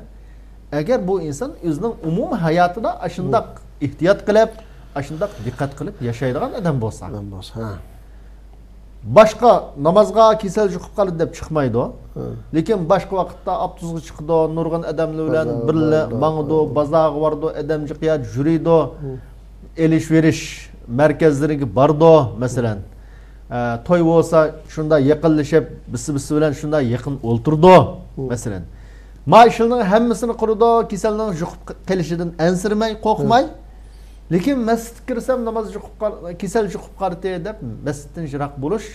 agar bu inson o'zining umumiy hayotida ashundaq ehtiyot qilib, ashundaq diqqat qilib yashaydigan odam bo'lsa, boshqa namozga kasal chiqib qoldi deb chiqmaydi. Lekin boshqa vaqtda abtuzga chiqdi, nurg'un odamlar bilan birga mangdi, bozorga bordi, odam jiqyat yuriydi, elish-verish markazlariga bordi, masalan. To'y bo'lsa, shunda yaqinlashib, bisi bilan shunda yaqin o'ltirdi, masalan. Maishining hammasini qurdi, kasalning chiqib kelishidan ansirmay, qo'rqmay. Lekin masjidga kirsam namoz kasal chiqib qoldi deb masjiddan yiroq bo'lish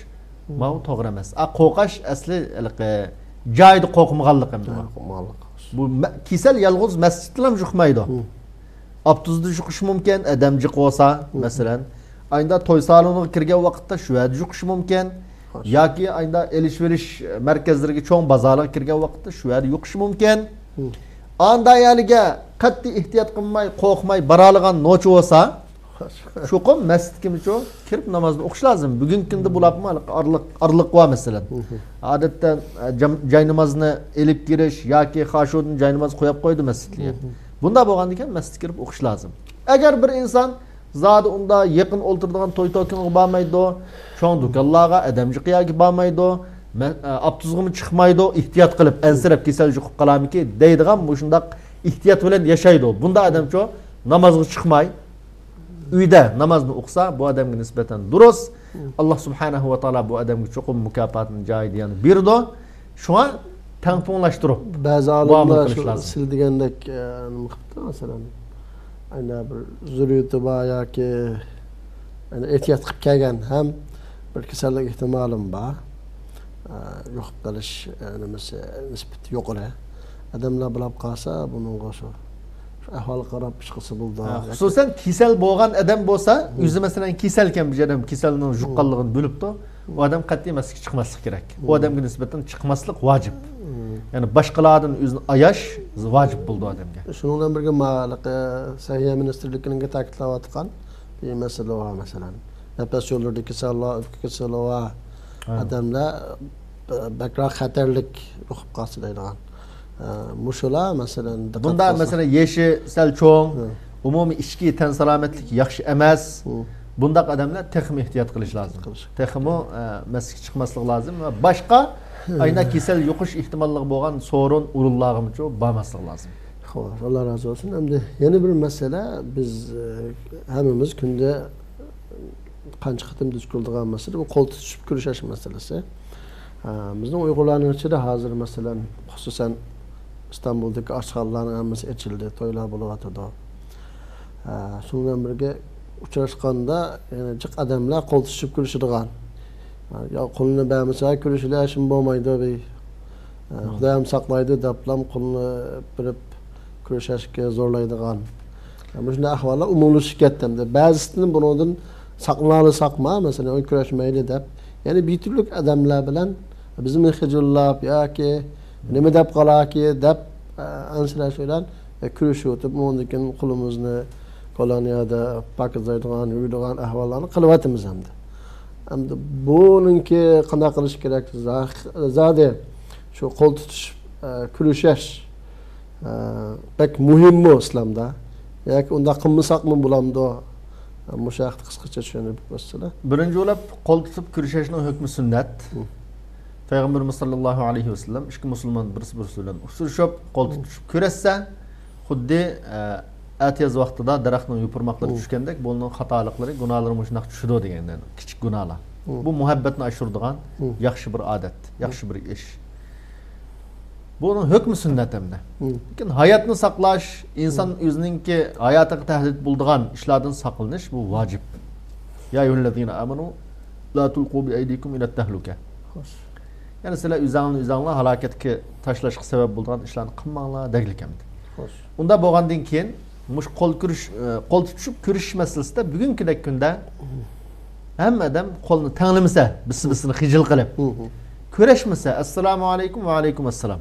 bu to'g'ri emas. Qo'rqash asli joyda qo'rqmaganlik emas. Bu kasal yolg'iz masjidda ham chiqmaydi. Abtuzda chiqish mumkin, odam jiq bo'lsa, masalan, ayda to'y saloniga kirgan vaqtda shu yerda chiqish mumkin. Yoki ayda elish-verish markazlariga, cho'ng bozorlarga kirgan vaqtda shu yerda yo'qish mumkin. Anda yaliga qat'iy ehtiyot qilmay, qo'rqmay boraligan nochi bo'lsa, shu qom masjidga kirib namozni o'qish lozim. Bugungi kunda bo'lapmi arliq va masalan. Odatda joy namozni elib kirish yoki xashudni joy namoz qo'yib qo'ydi masjidga. Bunda bo'lganda ekan masjidga kirib o'qish lozim. Agar bir inson zodi unda yaqin o'ltiradigan to'y-to'kinga bormaydi, cho'ng do'konlarga, odamji qiyaga bormaydi, abtuzg'imi chiqmaydi, ehtiyot qilib, ansirab kasal chiqib qolamiki deydigan shundaq ehtiyot bilan yashaydi. Bunda odamcho namozga chiqmay, uyda namozni o'qisa, bu odamga nisbatan durust. Alloh subhanahu va taolo bu odamga cho'qim mukofotni joyida yana berdi. Shuna tangpunglashtirib, ba'zi olimlar sil degandek nima qilibdi, masalan, ayna bir zurriyati bor yoki ehtiyot qilib kelgan ham bir kasallik ehtimoli bor. yo'qib qolish nimasi nisbati yuqori. Odamlar bilib qolsa, buning o'sha ahvol qarab ish qilsa bo'ldi. Xususan kasal bo'lgan odam bo'lsa, o'zi masalan kasal ekan bir odam kasalning yuqqanligini bilibdi, u odam qat'iy masjidga chiqmaslik kerak. U odamga nisbatan chiqmaslik vojib. Ya'ni boshqalardan o'zini ayash vojib bo'ldi odamga. Shuning bilan birga Sahiyya ministrligining ta'kidlayotgan bir masala var masalan. Nefes yollardaki kasallar va odamlar bakra xatarlik ruhib qolsa deydigan. Mushular masalan bunda masalan yeshi sal cho'ng, umumiy ichki tan salomatlik yaxshi emas. Bundaq odamlar texmi ehtiyot qilish lozim. Texmi masjidga chiqmaslik lozim va boshqa ayna kasal yuqish ehtimolli bo'lgan sorun urunlargacha bormaslik lozim. Xo'p, Alloh razı olsun. Endi yana bir masala biz hammamiz kunda qancha qitim duch keladigan masala bu qo'l tutishib kurishish masalasi. Bizning Uyg'urlarning ichida hozir masalan xususan İstanbul'daki aşklarning hammasi ochildi, to'ylar bo'layotdi. Shu bilan birga uchrashganda yana jiq odamlar qo'l tutishib kurishadigan. Ya qo'lini bermasa kurishilashim bo'lmaydi be. Xudoyam saqlaydi deblam qo'lini birib kurashishga zo'rlaydigan. Shunday ahvollar umumlashib ketdi. Ba'zisini bundan saqma, masalan, o kurashmaydi deb. Ya'ni bir turli odamlar bilan bizni hijollab yoki nima deb qolaki deb ansirashlar kurashib o'tib, bundan qo'limizni koloniyada pakizlaydigan, yuydigan ahvollarni qilyapmiz hamda. Hamda buningki qanday qilish kerak? Zade shu qo'l tutish, kurashish pek muhimmi islomda? Yoki unda qilmasaqmi bo'lamdi? Mushaqat qisqacha tushunib bo'lsa. Birinchi o'lab qo'l tutib kurashishning hukmi sunnat. Peygamberimiz sallallahu aleyhi ve sellem ikki musulmon birisi bilan uchrashib qo'l tutishib kurashsa, xuddi atiyaz vaqtida daraxtning yupurmoqlari tushgandek, bunun xatoliklari, gunohlari shunaq tushidi degandan, kichik gunohlar. Bu muhabbatni oshiradigan yaxshi bir odat, yaxshi bir ish. Bunun hukmi sunnat hamda. Lekin hayotni saqlash, inson o'zininki hayotiga tahdid bo'ladigan ishlardan saqlanish bu vojib. Ya ayyuhallazina amanu la tulqu bi aydikum ila tahluka. Yani sizlar o'zinglar halokatga tashlashga sabab bo'lgan ishlarni qilmanglar deglik hamda. Unda bo'lgandan keyin mush qo'l tutishib kurish masalasida bugünkidek kunda hamma odam qo'lni tanglamasa, bisini xijil qilib kurashmasa, assalomu alaykum va alaykum assalom.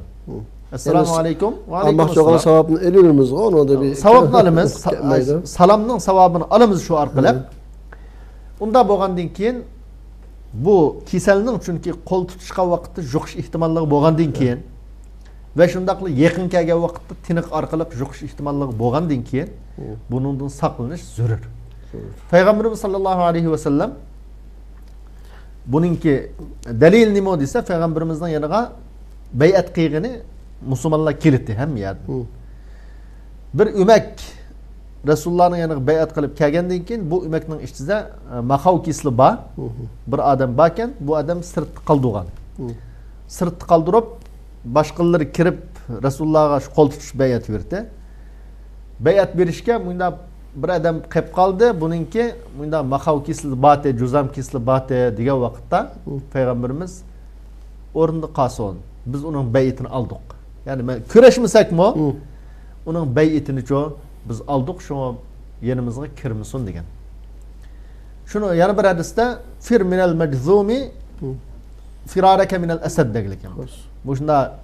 Assalomu alaykum va alaykum assalom. Alloh savobni elimiz ona da bir savobni olamiz, salomning savobini olamiz shu orqali. Unda bo'lgandan keyin bu kasalning chunki qo'l tutishga vaqtda yuqish ehtimolli bo'lgandan keyin ve shundaqli yaqin kelgan vaqtda tiniq orqali yuqish ehtimolli bo'lgandan keyin buningdan saqlanish zarur. Payg'ambarimiz sallallohu alayhi ve sellem buningki dalil nima desa, payg'ambarimizning yoniga bay'at qilgani musulmonlar keldi hamma yerdan. Bir umak Resulullohning yoniga bay'at qilib kelgandan keyin bu umakning ichida Maxav kisli bor, bir odam bor ekan, bu odam sirtda qoldirgan. Sirtda qoldirib boshqalar kirib Resulullohga qo'l tutish bay'at berdi. Bay'at berishga bunda bir odam qilib qoldi, buningki bunda Maxav kisli bate, Juzam kisli bate degan vaqtda payg'ambarimiz o'rinda qolsin. Biz uning bay'atini oldik. Ya'ni kurashmasakmi, uning bay'atini-cho biz aldık, şu yanımızga kirmisin degan. Şunu yana bir hadisda fir minel meczumi firaraka minel asad degan. Bu shunda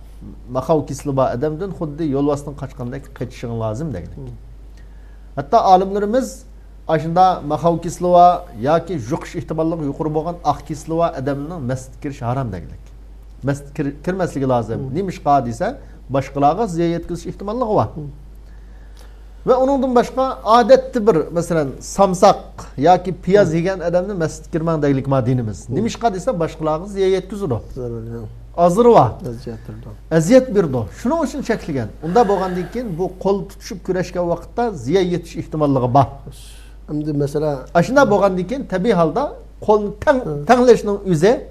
Maxav kisli ba odamdan xuddi yo'l vositdan qochgandek qochishing lozim degan. Hatto olimlarimiz ashunda Maxav kisli va yoki yuqish ehtimolli yuqori bo'lgan oq kisli va odamning masjidga kirish harom degan. Masjidga kirmasligi lozim. Nimishqa desa, boshqalarga ziyon yetkazish ehtimolli bor. Ve onundan başka adetli bir mesela samsak ya ki piyaz yegen adamın mescid girmen deglik ma dinimiz. Nimişka dese başkalarına ziyet güzüdü. Azırı var. Eziyet bir do. Şunun için çekilgen. Onda boğandan keyin bu kol tutuşup küreşken vakitte ziyet yetiş ihtimallığı var. Şimdi mesela aşında boğandan keyin tabi halda kolunu tanleşinin üze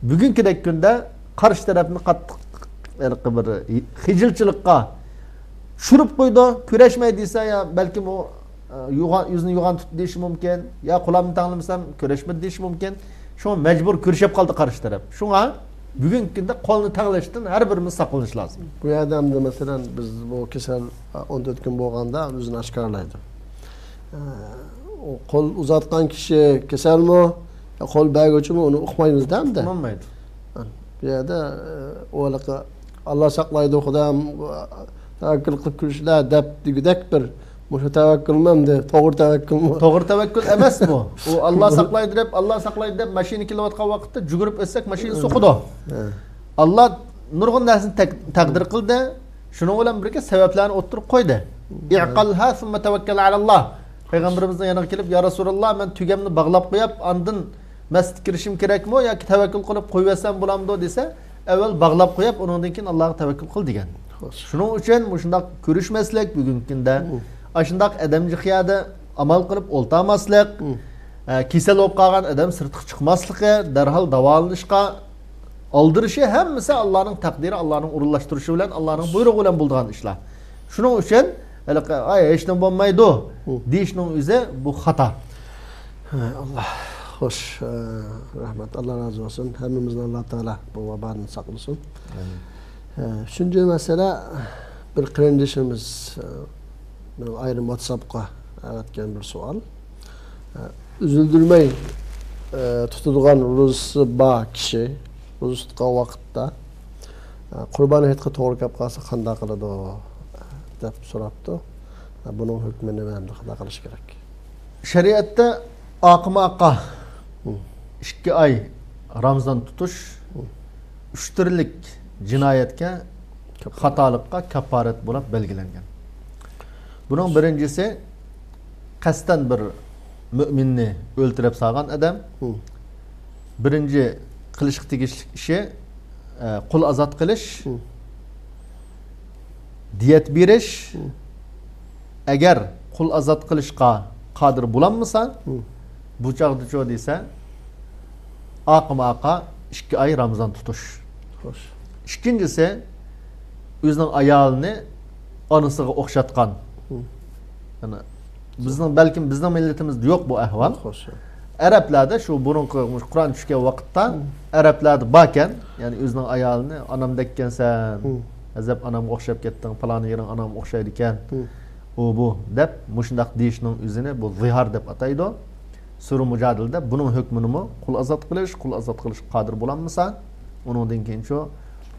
bugünkidek günde karşı tarafını kattık bir hicilçilikka şurup koydu, küreşmediyse ya belki o yüzünü yugan tut deyişi mümkün, ya kulağımı tanımışsam küreşmedi deyişi mümkün. Şu an mecbur kürüşüp kaldı karşı taraf. Şuna Bugünkü kunda qo'lni tanglashdan har birimiz saqlanish lozim. Bu adamda masalan biz bu kasal 14 kun bo'lganda o'zini oshkorlaydi. O qo'l uzatgan kishi kasalmi, qo'l baguvchimi uni uqmaymiz-da hamda. Olmaydi. Bu yerda o'laqa Allah saqlaydi Xudoyim tavakkul qilib kurishlar deb degudak bir Muşa tavakkulman de, to'g'ri tavakkul. To'g'ri tavakkul emas bu. U Alloh saqlaydi deb, Alloh saqlaydi deb mashina kelayotgan vaqtda jugurib o'tsak mashina suqidi. Alloh nurg'un narsani taqdir qildi. Shuning bilan birga sabablarni o'ttirib qo'ydi. Iqalha summa tawakkal alalloh. Payg'ambarimizdan yana kelib, "Ya Rasululloh, men tugamni bog'lab qo'yib, andin masjidga kirishim kerakmi yoki tavakkul qilib qo'yversam bo'lamdi?" desa, avval bog'lab qo'yib, undan keyin Allohga tavakkul qil degan. Shuning uchun shunday ko'rishmaslik bugungi kunda Aşındak adamcı xiyada amal qilib oltamaslik, kesel bo'lib qolgan adam sirtqa chiqmasligi, darhol davolanishga aldırışı hammasi Allohning taqdiri, Allohning urunlashtirishi bilan, Allohning buyrug'i bilan bo'lgan ishlar. Shuning uchun ay hech nima bo'lmaydi deyishning o'zi bu xato. Allah xo'sh, rahmat, Alloh razı olsun. Hammamizni Alloh taolo bu vabodan saqlasin. Shunday masala bir qarindishimiz ayrı WhatsApp'a atgan bir savol. Üzüldürmey tutulgan ro'zasi bor kishi ro'za tutgan vaqtda Qurban hayitga to'g'ri kelib qolsa qanday qiladi deb so'rabdi. Buning hukmi nima, qanday qilish kerak? Shariatda oqima-oqa 2 oy Ramazon tutish 3 turlik jinoyatga, xatolikqa kafarat bo'lib belgilangan. Bunun birincisi qasdan bir müminni o'ltirib salgan adam. Birinci qilishga tegishli ishi qul azat qilish, diyet berish. Agar qul azat qilishga qodir bo'lanmasa, bu chaqda cho desa, oqima-oqa 2 oy Ramazon tutish. Xo'sh. İkincisi o'zining ayolini onasiga o'xshatgan. Yani belki bizning millatimizda yo'q bu ahvol. Arablarda şu burunqi Qur'on tushgan vaqtda Arablarda borkan, ya'ni o'zining ayolini onam dekkansan, azab onamga o'xshab ketding, falon yering onam o'xshaydi ekan. U bu deb mushundaq deyishning o'zini bu zihar deb ataydi. Sura Mujadilda buning hukmini qul azat qilish qodir bo'lanmasa, uningdan keyin shu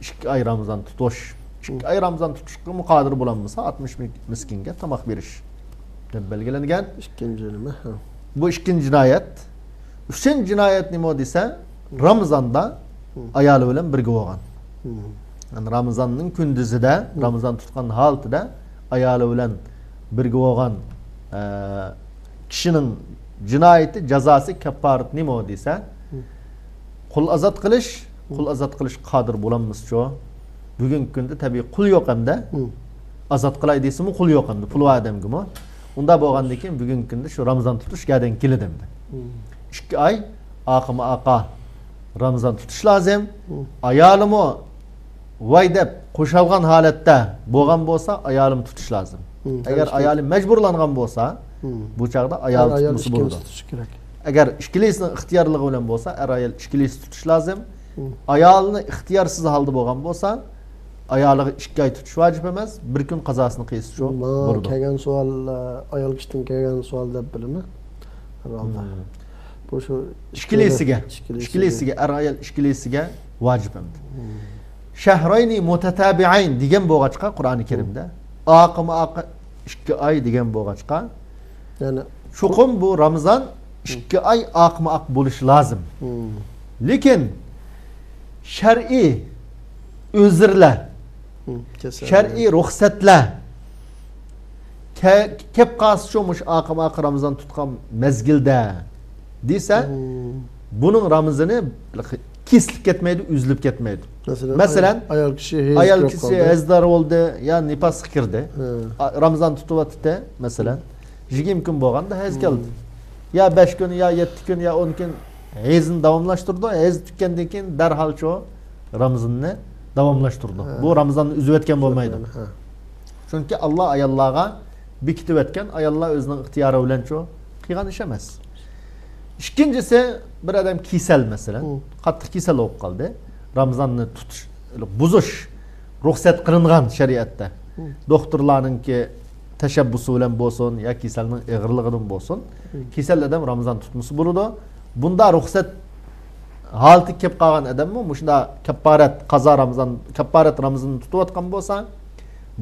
2 oy Ramazon tutish. 2 oy Ramazon tutishga qodir bo'lanmasa 60 miskinga tomoq berish deb belgilangan. İkinci nima? Bu ikinci cinayet. Üçüncü cinayet nima desa, Ramazonda ayoli bilan birga bo'lgan. Yani Ramazonning kunduzida, Ramazon tutgan holatida ayoli bilan birga bo'lgan kishining jinoyati jazosi kafarat nima desa, qul azat qilish qodir bo'lanmiz-ku. Bugungi kunda tabii qul yo'q hamda azat qilay desimi qul yo'q hamda pul odamgimi. Unda bo'lgandan keyin bugungi kunda shu Ramazon tutish gadan kelidimdi. 2 oy oqima-oqa Ramazon tutish lozim. Ayolimi voy deb qo'shilgan holatda bo'lgan bo'lsa, ayolim tutish lozim. Agar ayolim majburlangan bo'lsa, bu chaqda ayol tutmosi bo'ladi. Agar ikkilisini ixtiyorligi bilan bo'lsa, ayol ikkilisi tutish lozim. Ayolni ixtiyorsiz holda bo'lgan bo'lsa, ayoliga 2 oy tutish vojib emas, bir kun qazosini qilsa shu bo'ladi. Kelgan savol ayol kishidan kelgan savol deb bilaman. Bu shu ikkilisiga ayol ikkilisiga vojib emas. Shahrayni mutatabi'ain degan bo'lg'achqa Qur'oni Karimda oqima-oqa 2 oy degan bo'lg'achqa, ya'ni chuqum bu Ramazon 2 oy oqima-oq bo'lishi lozim. Lekin shar'iy uzrlar, shar'iy ruxsatlar kep qolsa sho'mush oqima-oq Ramazon tutgan mezgilda desa, buning Ramazoni kesilib ketmaydi, uzilib ketmaydi. Masalan, ayol kishi hezdor bo'ldi, ya nifas kirdi. Ramazon tutyapti, masalan, 20 kun bo'lganda hez keldi. Ya 5 kun, ya 7 kun, ya 10 kun hezini davomlashtirdi. Hez tutgandan keyin darhol shu Ramazonni davomlashtirdi. Bu Ramazonni uzib o'tgan bo'lmaydi. Chunki Alloh ayollarga bekitib o'tgan, ayollar o'zining ixtiyori bilan shu qilgan ish emas. İkincisi bir adam kisel mesela, qattiq kisel bo'lib qoldi. Ramazanni tutish, buzish ruxsat qilingan shariatda. Doktorlarningki tashabbusi bilan bo'lsin, ya kasalning og'irligidan bo'lsin, kasal odam Ramazon tutmasi bo'ladi. Bunda ruxsat holati kelib qolgan odammi, shunda kapparat Ramazonni tutayotgan bo'lsa,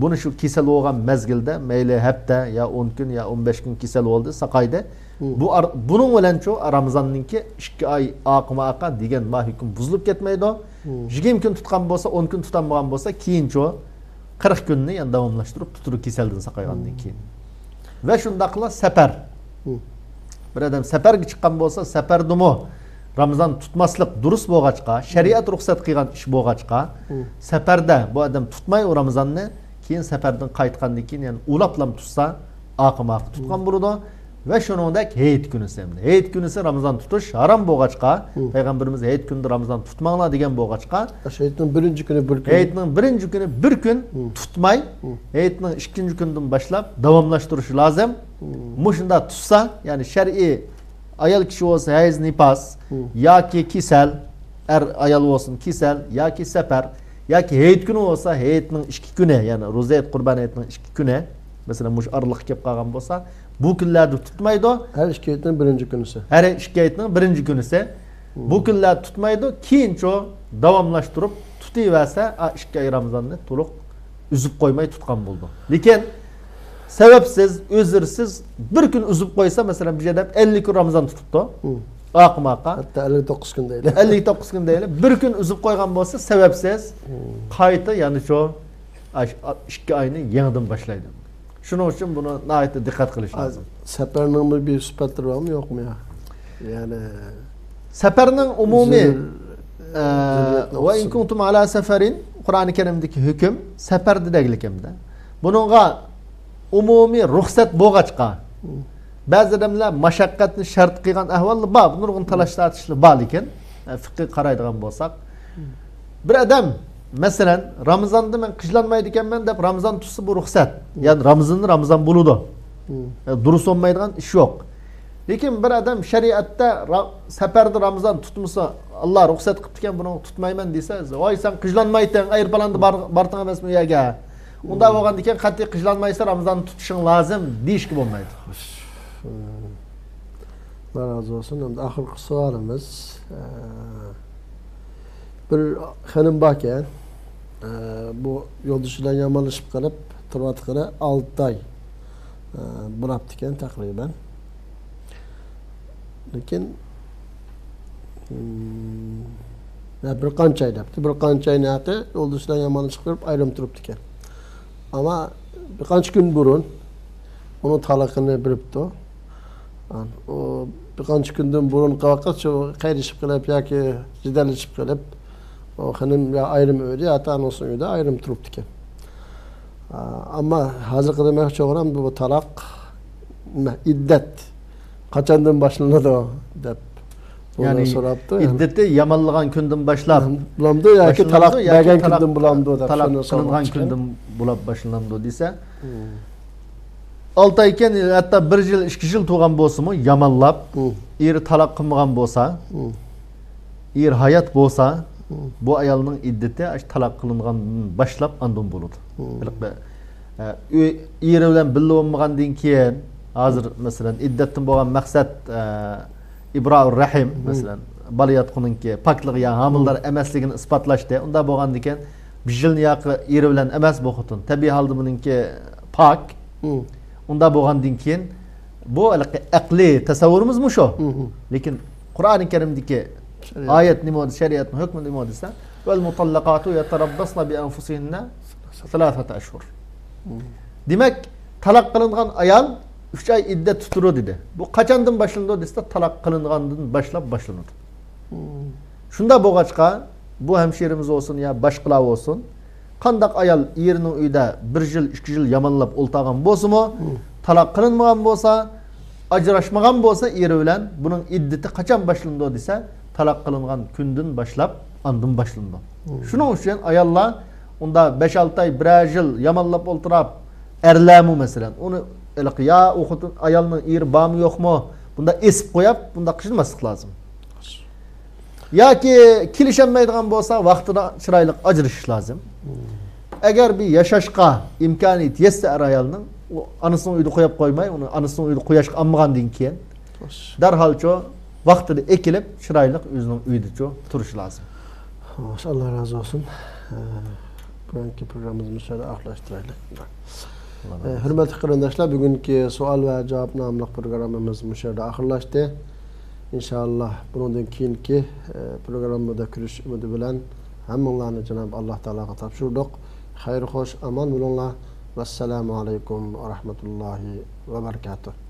buni shu kasal bo'lgan mezgilda, mayli hafta ya 10 kun ya 15 kun kasal bo'ldi, saqaydi. Buning bilan shu Ramazonninki 2 oy oqima degan hukm buzilib ketmaydi. 20 kun tutgan bo'lsa, 10 kun tutanmagan bo'lsa, keyin shu 40 kunni yani davomlashtirib tuturib kasaldan saqaygandan keyin. Va shundaqla safar. Bir odam safarga chiqqan bo'lsa, safardimi Ramazon tutmaslik durust bo'lg'achqa, shariat ruxsat qilgan ish bo'lg'achqa, safarda bu odam tutmay o Ramazonni, keyin safardan qaytgandan keyin yani ulaplam tutsa, oqima tutgan bo'ladi. Ve shuningdek hayit kunisi hamda. Hayit kunisi Ramazon tutish harom bo'lg'achqa, payg'ambarimiz hayit kunida Ramazon tutmanglar degan bo'lg'achqa, hayitning birinchi kuni bir kun. Hayitning birinchi kuni bir kun tutmay, hayitning ikkinchi kundan boshlab davomlashtirish lozim. Mushunda tutsa, ya'ni shar'iy ayol kishi bo'lsa hayz nifas yoki kasal, ayol bo'lsin kasal yoki safar yoki hayit kuni bo'lsa, hayitning 2 kuni, ya'ni ro'za hayit qurban hayitning 2 kuni, masalan mush arliq kelib qolgan bo'lsa, bu kunlarda tutmaydi. Her iki ayetinin birinci günüsü. Her iki ayetinin birinci günüse. Bu kunlarda tutmaydı. Keyin ço davamlaştırıp tutuyorsa, 2 ay Ramazan'ını to'liq üzüp koymayı tutkan buldu. Lekin sebepsiz, özürsiz bir gün üzüp koysa, mesela bir adam 50 gün Ramazan tuttu. Akmaqa. Hatta 59 gün değil. 59 gün değil. Bir gün üzüp koygan bolsa sebepsiz kayıtı yani ço 2 ayını yeniden başlaydı. Şunun için buna nihayet dikkat kılış lazım. Seferinin bir sıfatları var mı yok mu ya? Yani seferinin umumi ve in kuntum ala seferin Kur'an-ı Kerim'deki hüküm sefer dedeklik hemde. Bununla umumi ruhsat bo'g'achqa. Ba'zi odamlar mashaqqatni shart qilgan ahvolda bor, nurg'un talashlatishli bor lekin fiqh qaraydigan bo'lsak, bir odam mesela Ramazan'da ben kışlanmaydı ekanman deb Ramazan tutsa bu ruhsat. Yani Ramazan buludu. Durus olmaydigan iş yok. Lekin bir adam şeriatta seferde Ramazan tutmasa Allah ruhsat qilib ekan buni tutmayman desa, "Voy sen kışlanmaysan, ayırpalandı bartın emasmi yaga." Unda bo'lganda ekan qat'iy kışlanmaysa Ramazan tutishing lozim deyishki bo'lmaydi. Allah razı olsun. Hem de ahirki sualimiz bir hanım bakken bu yo'ldoshilar yomonlashib qolib turayotgani 6 oy bo'libdi ekan takriben. Lekin bir qancha oy debdi. Bir qancha oyni haqi yo'ldoshilar yomonlashib qolib ayrim turibdi ekan. Ama bir qancha kun burun uni talaqini bilibdi. O bir qancha kundan burun qavaqat shu qayrishib qilib yoki jidallashib qilib o hanım ya ayrım öyle ya da anonsun öyle ayrım turuptu ki. Ama hazır kılamak çok önemli bu talak iddet. Kaçandın başlandı o dep. Yani iddeti yamanlagan günden başlap bulamdı ya ki talak bergen günden bulamdı o dep. Talak kılıngan günden bulap başlandı dese. 6 ayken hatta 1 yıl 2 yıl tuğan bolsa mı yamanlap eri talak kılmagan bolsa er hayat bolsa bu ayalının iddeti talak kılıngandan başlap andın buludu. Eri bilen birga olmagandan keyin hazır mesela iddetin bo'lgan maqsad ibra'ur rahim mesela balayatqununki pakligi ya hamildar emasligini isbotlashdi. Unda bo'lgandan keyin bir yilni yaqi eri bilen emas bu xotin. Tabiiy holda buningki pak. Unda bo'lgandan keyin bu aqli tasavvurimiz mu shu. Lekin Qur'oni Karimdagi ayet nima şeriatning hukmi nima desa, "Vel mutallaqatu yatarabbasna bi anfusihinna 3 ashhur." Demek talak kılıngan ayal 3 ay iddet tuturu dedi. Bu kaçandan başlandı desa talak kılıngandan başlap başlanır. Şunda bo'g'achqa bu hemşerimiz olsun ya başqalar olsun. Qandaq ayal yerinin uyda 1 yıl 2 yıl yamanlap o'ltagan bo'lsa-mu, talak kılınmagan bo'lsa, ajrashmagan bo'lsa eri bilan bunun iddeti qachon başlandı desa talak kılıngan günden başlap andın başlandı. Şunun için ayallar onda 5-6 ay 1 yıl yamanlap o'ltirab erlamu mesela onu ya o'qitib ayalning eri bormi yo'qmi bunda esib qo'yib bunda qilmaslik lazım. Yoki kelisholmaydigan bo'lsa, vaqtida chiroyli ajrashish lozim. Agar bir yashashga imkoniyat yetsa ayolning, anasini uyda qo'yib qo'ymay, uni anasini uyda qo'yashga olmagandan keyin darholcho vaqtida ekilib, chiroyli o'zining uyida turish lozim. Allah razı olsun. Bugünkü programımızı şöyle ahlaştıraylık. Hürmetli qarindoshlar, bugünkü sual ve cevap namlı programımız müşahede ahırlaştı. İnşallah bundan keyinki programda görüş ümidi bilen hammalarni Cenab-ı Allah Teala'ga tapşırdık. Hayır hoş, aman bulunlar. Vesselamu aleyküm ve rahmetullahi ve berekatuhu.